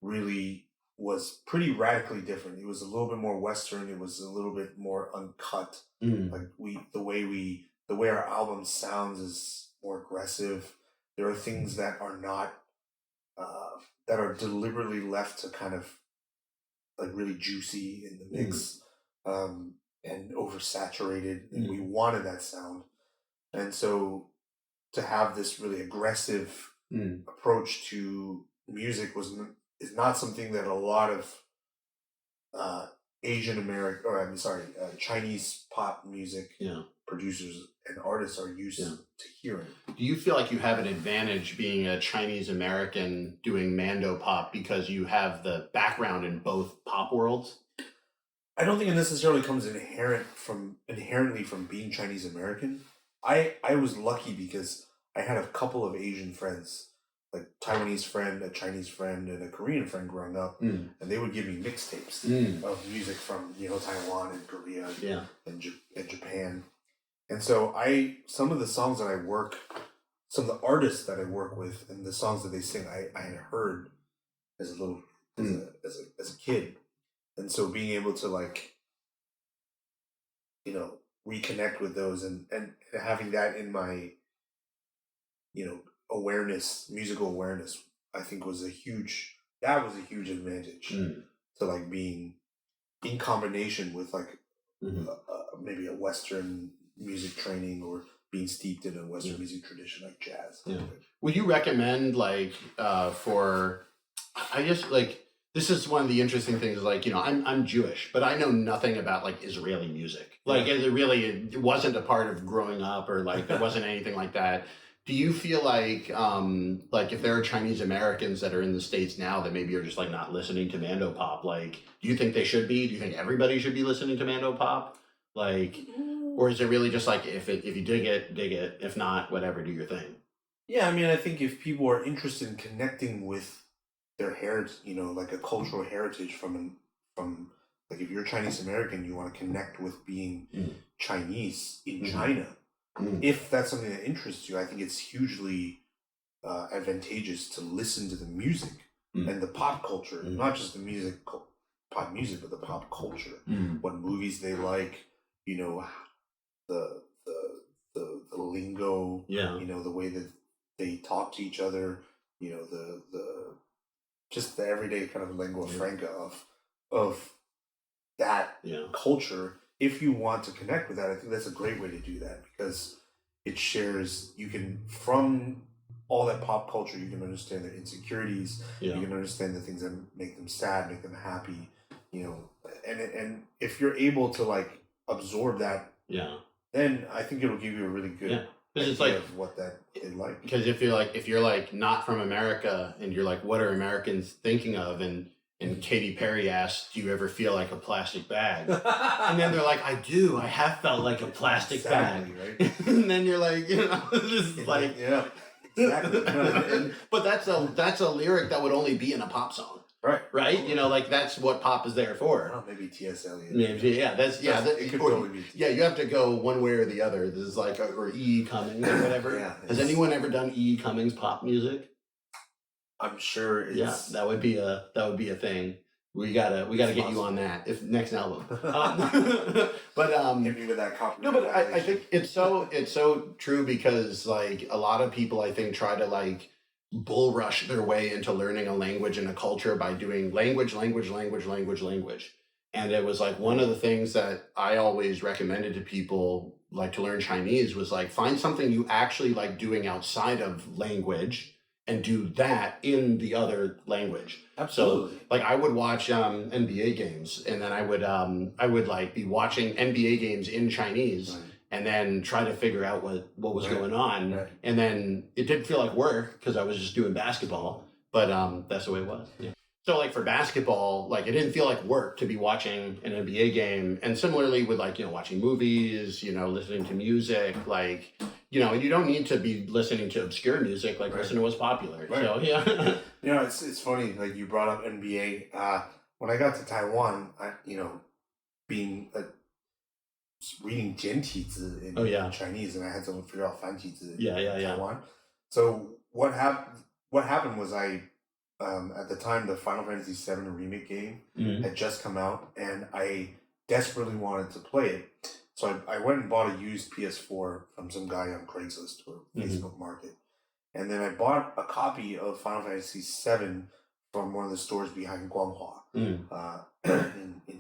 really was pretty radically different. It was a little bit more Western. It was a little bit more uncut. Like the way our album sounds is more aggressive. There are things that are not, that are deliberately left to kind of like really juicy in the mix, and oversaturated. And we wanted that sound. And so to have this really aggressive approach to music is not something that a lot of Chinese pop music producers and artists are used to hearing. Do you feel like you have an advantage being a Chinese American doing Mandopop because you have the background in both pop worlds? I don't think it necessarily comes inherently from being Chinese American. I was lucky because I had a couple of Asian friends, like Taiwanese friend, a Chinese friend, and a Korean friend growing up, and they would give me mixtapes of music from Taiwan and Korea and Japan. And so some of the songs that some of the artists that I work with, and the songs that they sing, I had heard as a kid, and so being able to reconnect with those and having that in my musical awareness, I think was a huge advantage to being in combination with maybe a Western music training or being steeped in a Western music tradition like jazz. Would you recommend this is one of the interesting things, I'm Jewish, but I know nothing about Israeli music. It wasn't a part of growing up, or there wasn't anything like that. Do you feel like if there are Chinese Americans that are in the States now that maybe are just not listening to Mandopop, do you think they should be? Do you think everybody should be listening to Mandopop? Or is it really just if you dig it, dig it. If not, whatever, do your thing. Yeah, I mean, I think if people are interested in connecting with their heritage, a cultural heritage from if you're Chinese American, you want to connect with being Chinese in China. If that's something that interests you, I think it's hugely advantageous to listen to the music and the pop culture, not just the pop music, but the pop culture. What movies they like, the lingo, the way that they talk to each other, just the everyday kind of lingua franca of that culture. If you want to connect with that, I think that's a great way to do that, because it shares, from all that pop culture, you can understand their insecurities, you can understand the things that make them sad, make them happy, and if you're able to absorb that And I think it'll give you a really good Because it's idea like of what that they like. because if you're like not from America and you're like, what are Americans thinking of? And Katy Perry asks, do you ever feel like a plastic bag? And then they're like, I do. I have felt like a plastic bag. Right? And then you're like, this is like, yeah, exactly. but that's a lyric that would only be in a pop song. Right? Like that's what pop is there for. Oh, maybe T.S. Eliot. Maybe, yeah, it could totally be. Yeah, you have to go one way or the other. This is like, or E. Cummings or whatever. Yeah, Has anyone ever done E. Cummings pop music? I'm sure it's... Yeah, that would be a thing. We gotta get you on that if next album. But hit me with that copy. no, but I think it's so true because like a lot of people I think try to like bull rush their way into learning a language and a culture by doing language. And it was like one of the things that I always recommended to people like to learn Chinese was like find something you actually like doing outside of language and do that in the other language. Absolutely. So like I would watch NBA games and then I would like be watching NBA games in Chinese. Right. And then try to figure out what was going on. Right. And then it didn't feel like work because I was just doing basketball. But that's the way it was. Yeah. So like for basketball, like it didn't feel like work to be watching an NBA game. And similarly with like, watching movies, listening to music, like, and you don't need to be listening to obscure music, like listen to what's popular. Right. So yeah. It's funny, like you brought up NBA. When I got to Taiwan, being reading 简体字 in Chinese, and I had to figure out 繁体字 in Taiwan. So what happened was I at the time the Final Fantasy VII remake game had just come out, and I desperately wanted to play it. So I went and bought a used PS4 from some guy on Craigslist or Facebook Market, and then I bought a copy of Final Fantasy VII from one of the stores behind Guanghua in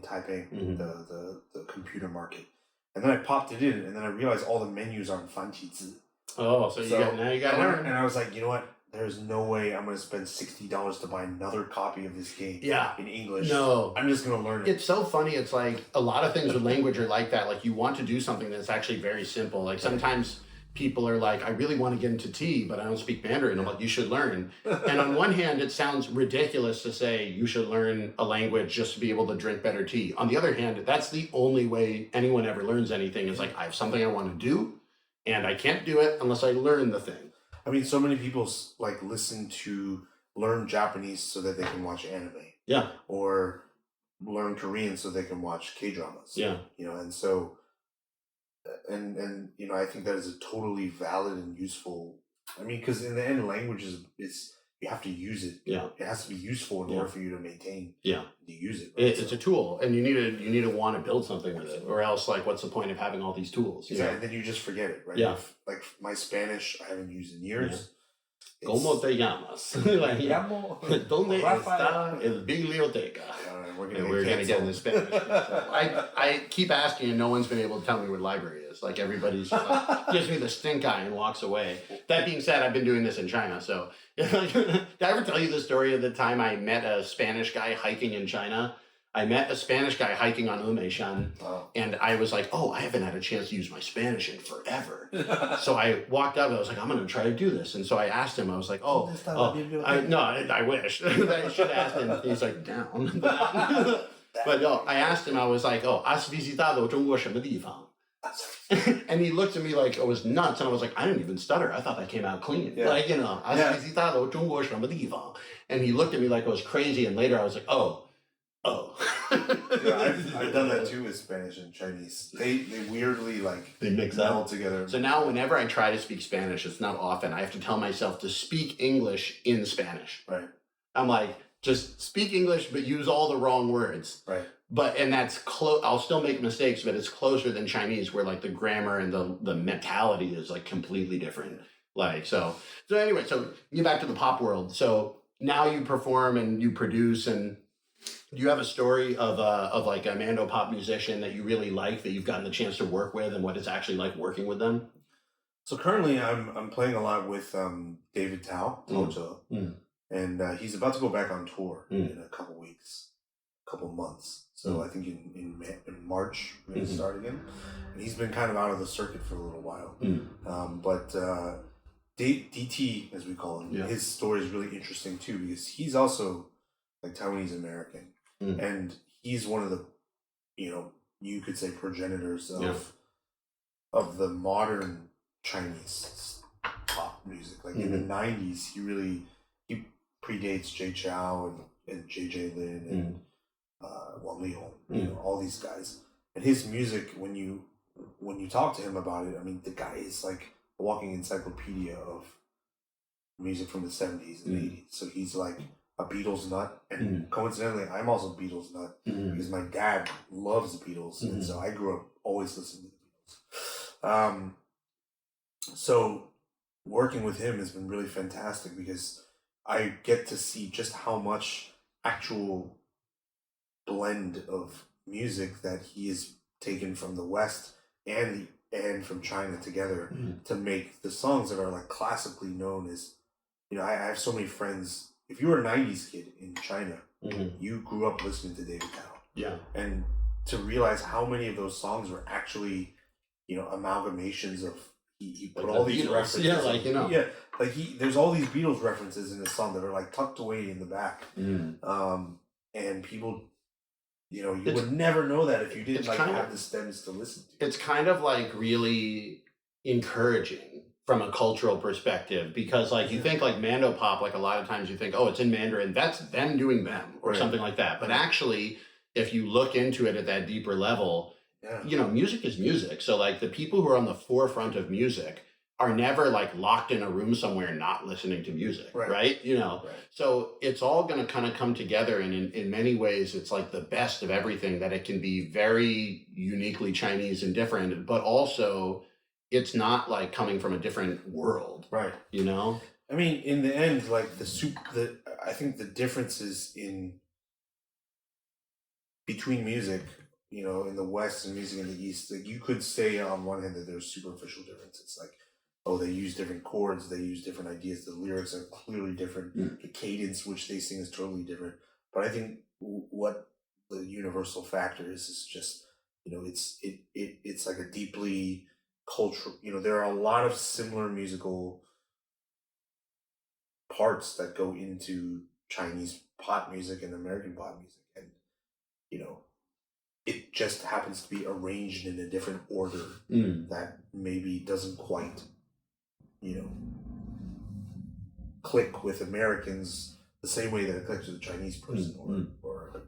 Taipei, the computer market. And then I popped it in, and then I realized all the menus are in 繁体字. Oh, so now you got to learn. And I was like, you know what? There's no way I'm going to spend $60 to buy another copy of this game in English. No. I'm just going to learn it. It's so funny. It's like a lot of things with language are like that. Like you want to do something that's actually very simple. Like sometimes people are like, I really want to get into tea, but I don't speak Mandarin. I'm like, you should learn. And on one hand, it sounds ridiculous to say you should learn a language just to be able to drink better tea. On the other hand, that's the only way anyone ever learns anything is like, I have something I want to do, and I can't do it unless I learn the thing. I mean, so many people like learn Japanese so that they can watch anime. Yeah. Or learn Korean so they can watch K-dramas. Yeah. And so... And I think that is a totally valid and useful. I mean, because in the end, language is you have to use it. Yeah, it has to be useful in order for you to maintain. Yeah, to use it. Right? It's a tool, and you need to want to build something with it, or else like, what's the point of having all these tools? Exactly, and then you just forget it, right? Yeah, like my Spanish, I haven't used in years. Yeah. ¿Cómo te llamas? Like, ¿Dónde está el biblioteca? We're gonna get into Spanish. So I keep asking, and no one's been able to tell me what library is. Like everybody's just like, gives me the stink eye and walks away. That being said, I've been doing this in China. So did I ever tell you the story of the time I met a Spanish guy hiking in China? I met a Spanish guy hiking on Umeishan, and I was like, oh, I haven't had a chance to use my Spanish in forever. So I walked up, and I was like, I'm going to try to do this. And so I asked him, I was like, I wish. I should have asked him. He's like, down. But no, I asked him, I was like, has visitado 中国什么地方? And he looked at me like I was nuts, and I was like, I didn't even stutter. I thought that came out clean. Yeah. Like, has visitado 中国什么地方? And he looked at me like I was crazy, and later I was like, oh. I've done that too with Spanish and Chinese. They weirdly they mix up together. So now whenever I try to speak Spanish, it's not often. I have to tell myself to speak English in Spanish. Right. I'm like, just speak English, but use all the wrong words. Right. And that's close. I'll still make mistakes, but it's closer than Chinese, where like the grammar and the mentality is like completely different. Like so anyway, so get back to the pop world. So now you perform and you produce, and do you have a story of like a Mandopop musician that you really like that you've gotten the chance to work with, and what it's actually like working with them? So currently, I'm playing a lot with David Tao, and he's about to go back on tour in a couple weeks. couple months. So I think in March we're going to start again. And he's been kind of out of the circuit for a little while. But DT, as we call him, his story is really interesting too, because he's also like Taiwanese American. And he's one of the, you could say progenitors of the modern Chinese pop music. Like in the 90s, he predates Jay Chou and JJ Lin and Wang Lihong, all these guys. And his music, when you talk to him about it, I mean, the guy is like a walking encyclopedia of music from the 70s and 80s. So he's like a Beatles nut. And coincidentally, I'm also a Beatles nut because my dad loves the Beatles. And so I grew up always listening to the Beatles. So working with him has been really fantastic because I get to see just how much actual blend of music that he has taken from the West and from China together to make the songs that are like classically known as, I have so many friends. If you were a 90s kid in China, you grew up listening to David Tao. Yeah. And to realize how many of those songs were actually, amalgamations of, he put like all the these Beatles. References. Yeah, like, Yeah, like there's all these Beatles references in this song that are like tucked away in the back. And people, you would never know that if you didn't like have the stems to listen to. It's kind of like really encouraging from a cultural perspective because like you think like Mandopop, like a lot of times you think, oh, it's in Mandarin, that's them doing them or something like that. But actually, if you look into it at that deeper level, music is music. So like the people who are on the forefront of music are never like locked in a room somewhere not listening to music, right? So it's all going to kind of come together, and in many ways it's like the best of everything, that it can be very uniquely Chinese and different, but also it's not like coming from a different world, right? I mean, in the end, like I think the differences between music, in the West and music in the East, like you could say on one hand that there's superficial differences, like, oh, they use different chords, they use different ideas, the lyrics are clearly different, the cadence which they sing is totally different. But I think what the universal factor is just, it's like a deeply cultural, there are a lot of similar musical parts that go into Chinese pop music and American pop music. And, it just happens to be arranged in a different order that maybe doesn't quite, click with Americans the same way that it clicks with a Chinese person, or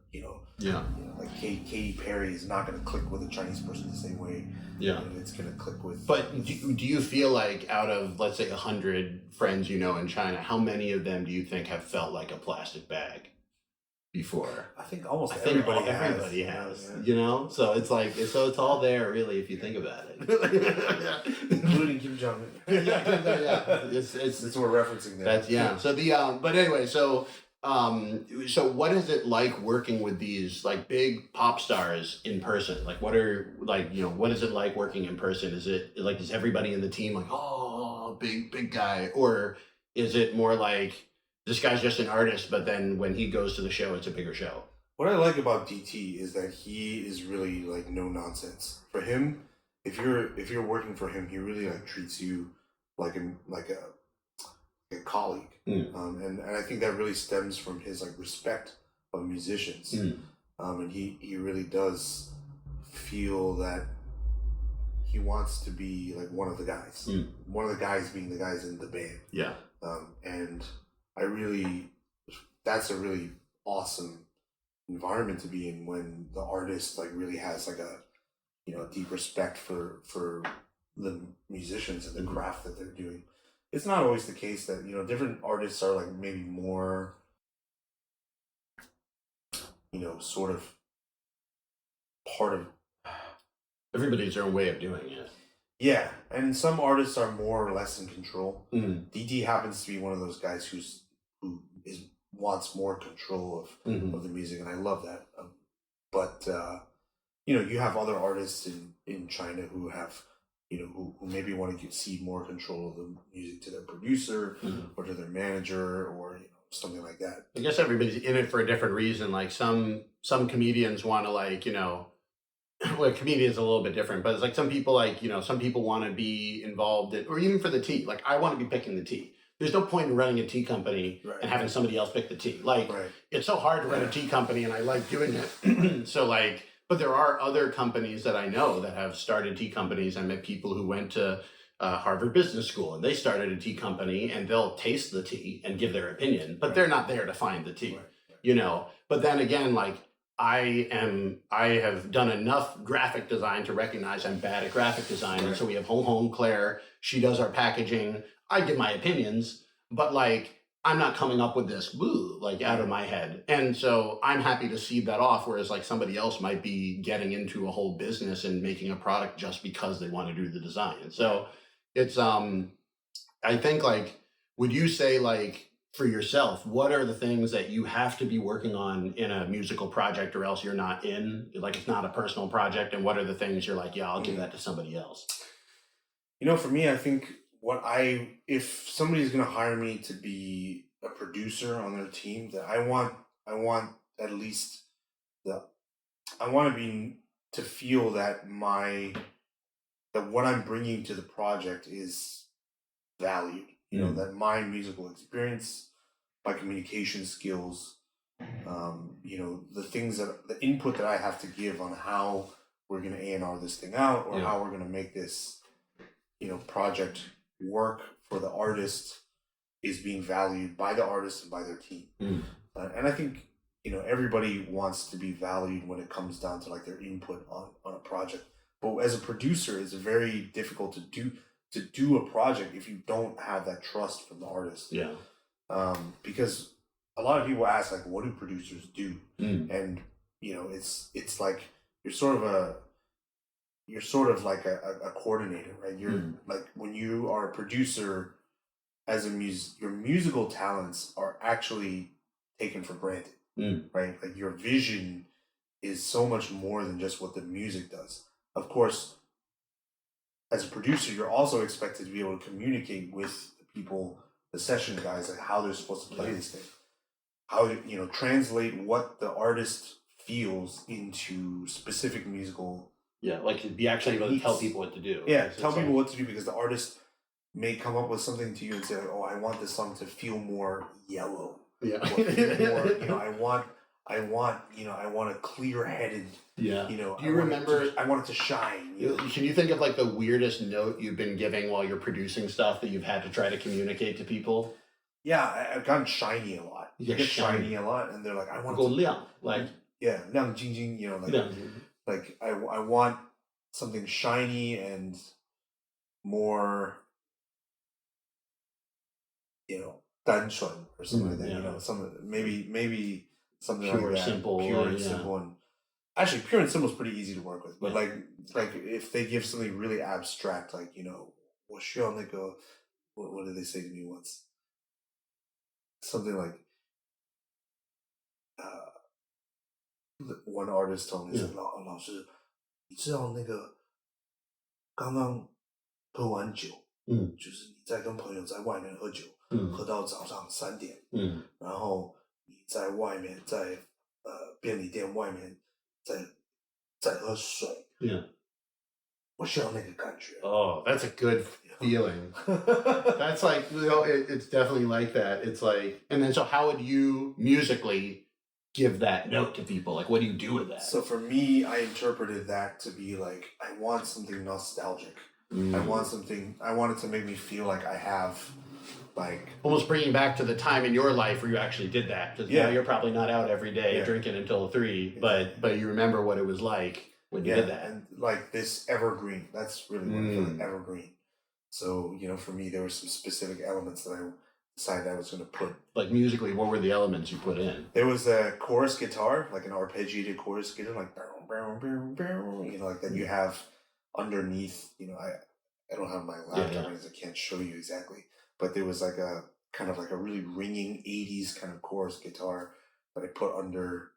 like Katy Perry is not going to click with a Chinese person the same way. It's going to click with. But do you feel like out of, let's say, 100 friends in China, how many of them do you think have felt like a plastic bag before? I think everybody has. So it's like, so it's all there really if you think about it. Including Kim Jong-un. It's we're referencing that. That's So but anyway, so what is it like working with these like big pop stars in person? Like what is it like working in person? Is it like, is everybody in the team like, oh, big guy, or is it more like this guy's just an artist, but then when he goes to the show, it's a bigger show? What I like about DT is that he is really like no nonsense. For him, if you're working for him, he really like treats you like a colleague, and I think that really stems from his like respect of musicians, and he really does feel that he wants to be like one of the guys, one of the guys being the guys in the band, and that's a really awesome environment to be in when the artist like really has like a deep respect for the musicians and the craft that they're doing. It's not always the case that different artists are like maybe more sort of part of. Everybody's their own way of doing it. Yeah, and some artists are more or less in control. DT happens to be one of those guys who wants more control of the music, and I love that. But you have other artists in China who have who maybe want to cede more control of the music to their producer or to their manager, or something like that. I guess everybody's in it for a different reason. Like some comedians want to like, well, comedians a little bit different, but it's like some people like, some people want to be involved in, or even for the tea. Like I want to be picking the tea. There's no point in running a tea company and having somebody else pick the tea. Like it's so hard to run a tea company, and I like doing it. So like, but there are other companies that I know that have started tea companies. I met people who went to Harvard Business School, and they started a tea company, and they'll taste the tea and give their opinion, but they're not there to find the tea, But then again, like I have done enough graphic design to recognize I'm bad at graphic design, and so we have Hong Claire. She does our packaging. I give my opinions, but like I'm not coming up with this like out of my head. And so I'm happy to see that off, whereas like somebody else might be getting into a whole business and making a product just because they want to do the design. And so it's I think like, would you say like for yourself, what are the things that you have to be working on in a musical project or else you're not in? Like it's not a personal project, and what are the things you're like, yeah, I'll give that to somebody else? For me, I think if somebody's going to hire me to be a producer on their team, that I want at least I want to feel that what I'm bringing to the project is valued. That my musical experience, my communication skills, the input that I have to give on how we're going to A&R this thing out, or how we're going to make this, project work for the artist, is being valued by the artist and by their team. And I think, everybody wants to be valued when it comes down to like their input on a project. But as a producer, it's very difficult to do a project if you don't have that trust from the artist. Because a lot of people ask like, what do producers do? And it's like you're sort of like a coordinator, right? You're like, when you are a producer, your musical talents are actually taken for granted, right? Like your vision is so much more than just what the music does. Of course, as a producer, you're also expected to be able to communicate with the people, the session guys, like how they're supposed to play this thing, how translate what the artist feels into specific musical. Like be actually able to tell people what to do. Tell people what to do, because the artist may come up with something to you and say, "Oh, I want this song to feel more yellow. I want a clear-headed. Do you remember? I want it to shine. Can you think of like the weirdest note you've been giving while you're producing stuff that you've had to try to communicate to people? Yeah, I've gotten shiny a lot. You get shiny a lot, and they're like, "I want to go liang," like 亮晶晶, like I want something shiny and more, 单纯 or something like that. Maybe something pure, like that. Simple, pure and simple. And actually, pure and simple is pretty easy to work with. But like if they give something really abstract, like 我需要那个 what did they say to me once? Something like one artist told me, 老师，你知道那个刚刚喝完酒，就是你在跟朋友在外面喝酒，喝到早上3点，然后你在外面在便利店外面在喝水，我需要那个感觉。Oh, that's a good feeling. That's like, it's definitely like that. It's like, and then so how would you musically give that note to people? Like, what do you do with that? So for me, I interpreted that to be like, I want something nostalgic. I want it to make me feel like I have, like, almost bringing back to the time in your life where you actually did that. Because now you're probably not out every day drinking until 3, but you remember what it was like when you did that. And like this evergreen, that's really what I feel like, evergreen. So, for me, there were some specific elements that I decided I was going to put. Like musically, what were the elements you put in? There was a chorus guitar, like an arpeggiated chorus guitar, like like that you have underneath. I don't have my laptop because I can't show you exactly, but there was like a kind of like a really ringing 80s kind of chorus guitar that I put under,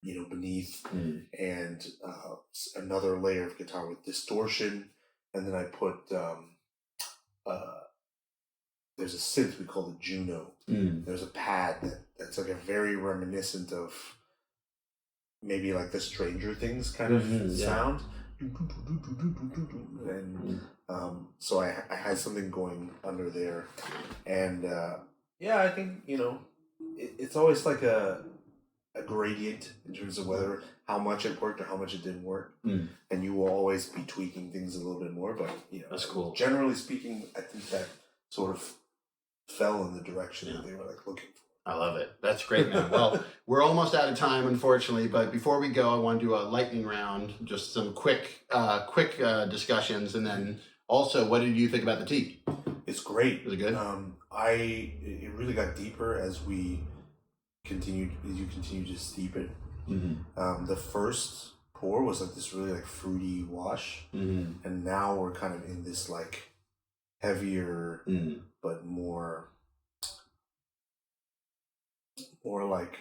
beneath, and another layer of guitar with distortion, and then I put there's a synth we call the Juno. There's a pad that's like a very reminiscent of maybe like the Stranger Things kind of sound. And so I had something going under there. And yeah, I think, it's always like a gradient in terms of whether how much it worked or how much it didn't work. And you will always be tweaking things a little bit more. But, that's cool. Generally speaking, I think that sort of fell in the direction that they were like looking for. I love it. That's great, man. Well, we're almost out of time, unfortunately, but before we go, I want to do a lightning round, just some quick discussions, and then also, what did you think about the tea? It's great. Was it good? It really got deeper as you continued to steep it. The first pour was like this really like fruity wash, and now we're kind of in this like heavier, but more like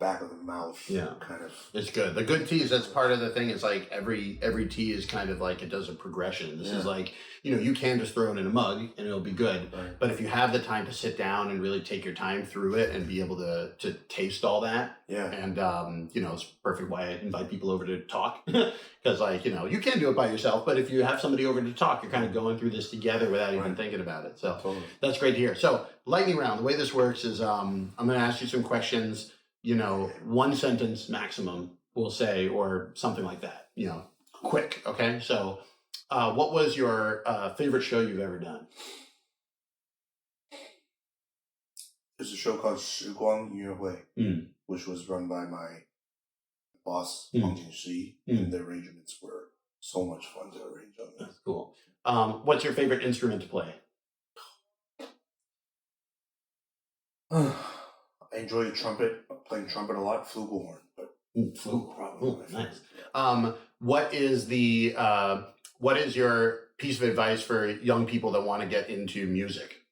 back of the mouth kind of. It's good. The good teas, that's part of the thing. It's like every tea is kind of like it does a progression. This is like, you can just throw it in a mug and it'll be good. Right. But if you have the time to sit down and really take your time through it and be able to taste all that. Yeah. And, it's perfect why I invite people over to talk. Because you can do it by yourself, but if you have somebody over to talk, you're kind of going through this together without even thinking about it. So that's great to hear. So lightning round, the way this works is I'm going to ask you some questions. One sentence maximum, we'll say, or something like that, quick. Okay. So, what was your favorite show you've ever done? There's a show called 时光约会, which was run by my boss, Terrence Hsieh, and the arrangements were so much fun to arrange on this. That's cool. What's your favorite instrument to play? I enjoy playing trumpet a lot, flugelhorn, but Flugelhorn, nice. What is your piece of advice for young people that want to get into music?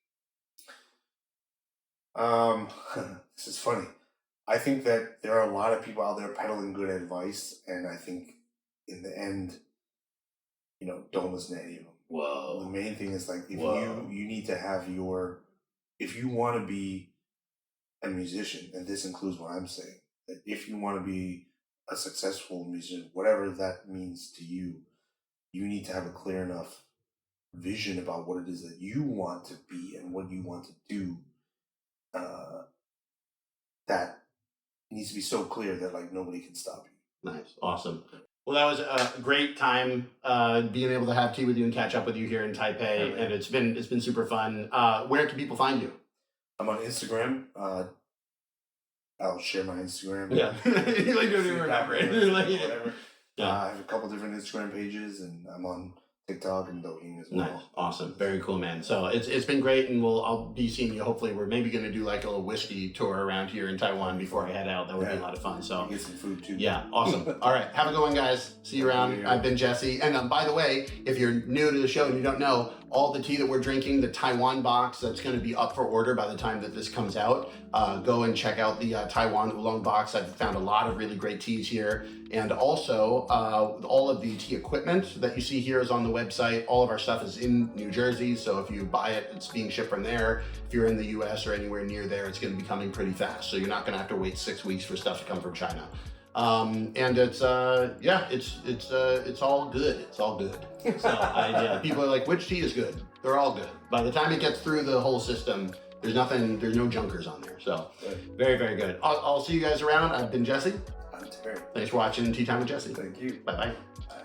This is funny. I think that there are a lot of people out there peddling good advice, and I think in the end, don't listen to any of them. Whoa. The main thing is like if you need to have if you want to be a musician, and this includes what I'm saying, that if you want to be a successful musician, whatever that means to you, you need to have a clear enough vision about what it is that you want to be and what you want to do. That needs to be so clear that like nobody can stop you. Nice. Awesome. Well, that was a great time being able to have tea with you and catch up with you here in Taipei, and it's been super fun. Where can people find you? I'm on Instagram. I'll share my Instagram. Yeah. You like don't even remember it. Whatever. Yeah. I have a couple different Instagram pages, and I'm on TikTok and Douyin as well. Nice. Awesome. Very cool, man. So it's been great, and I'll be seeing you. Hopefully, we're maybe going to do like a little whiskey tour around here in Taiwan before I head out. That would be a lot of fun. So get some food too. Yeah, awesome. All right, have a good one, guys. See you around. I've been Jesse, and by the way, if you're new to the show and you don't know, all the tea that we're drinking, the Taiwan box, that's going to be up for order by the time that this comes out. Go and check out the Taiwan Oolong box. I've found a lot of really great teas here. And also, all of the tea equipment that you see here is on the website. All of our stuff is in New Jersey, so if you buy it, it's being shipped from there. If you're in the US or anywhere near there, it's going to be coming pretty fast. So you're not going to have to wait 6 weeks for stuff to come from China. And it's all good. It's all good. So people are like, which tea is good? They're all good. By the time it gets through the whole system, there's no junkers on there. So very, very good. I'll see you guys around. I've been Jesse. I'm Terry. Thanks for watching Tea Time with Jesse. Thank you. Bye-bye. Bye.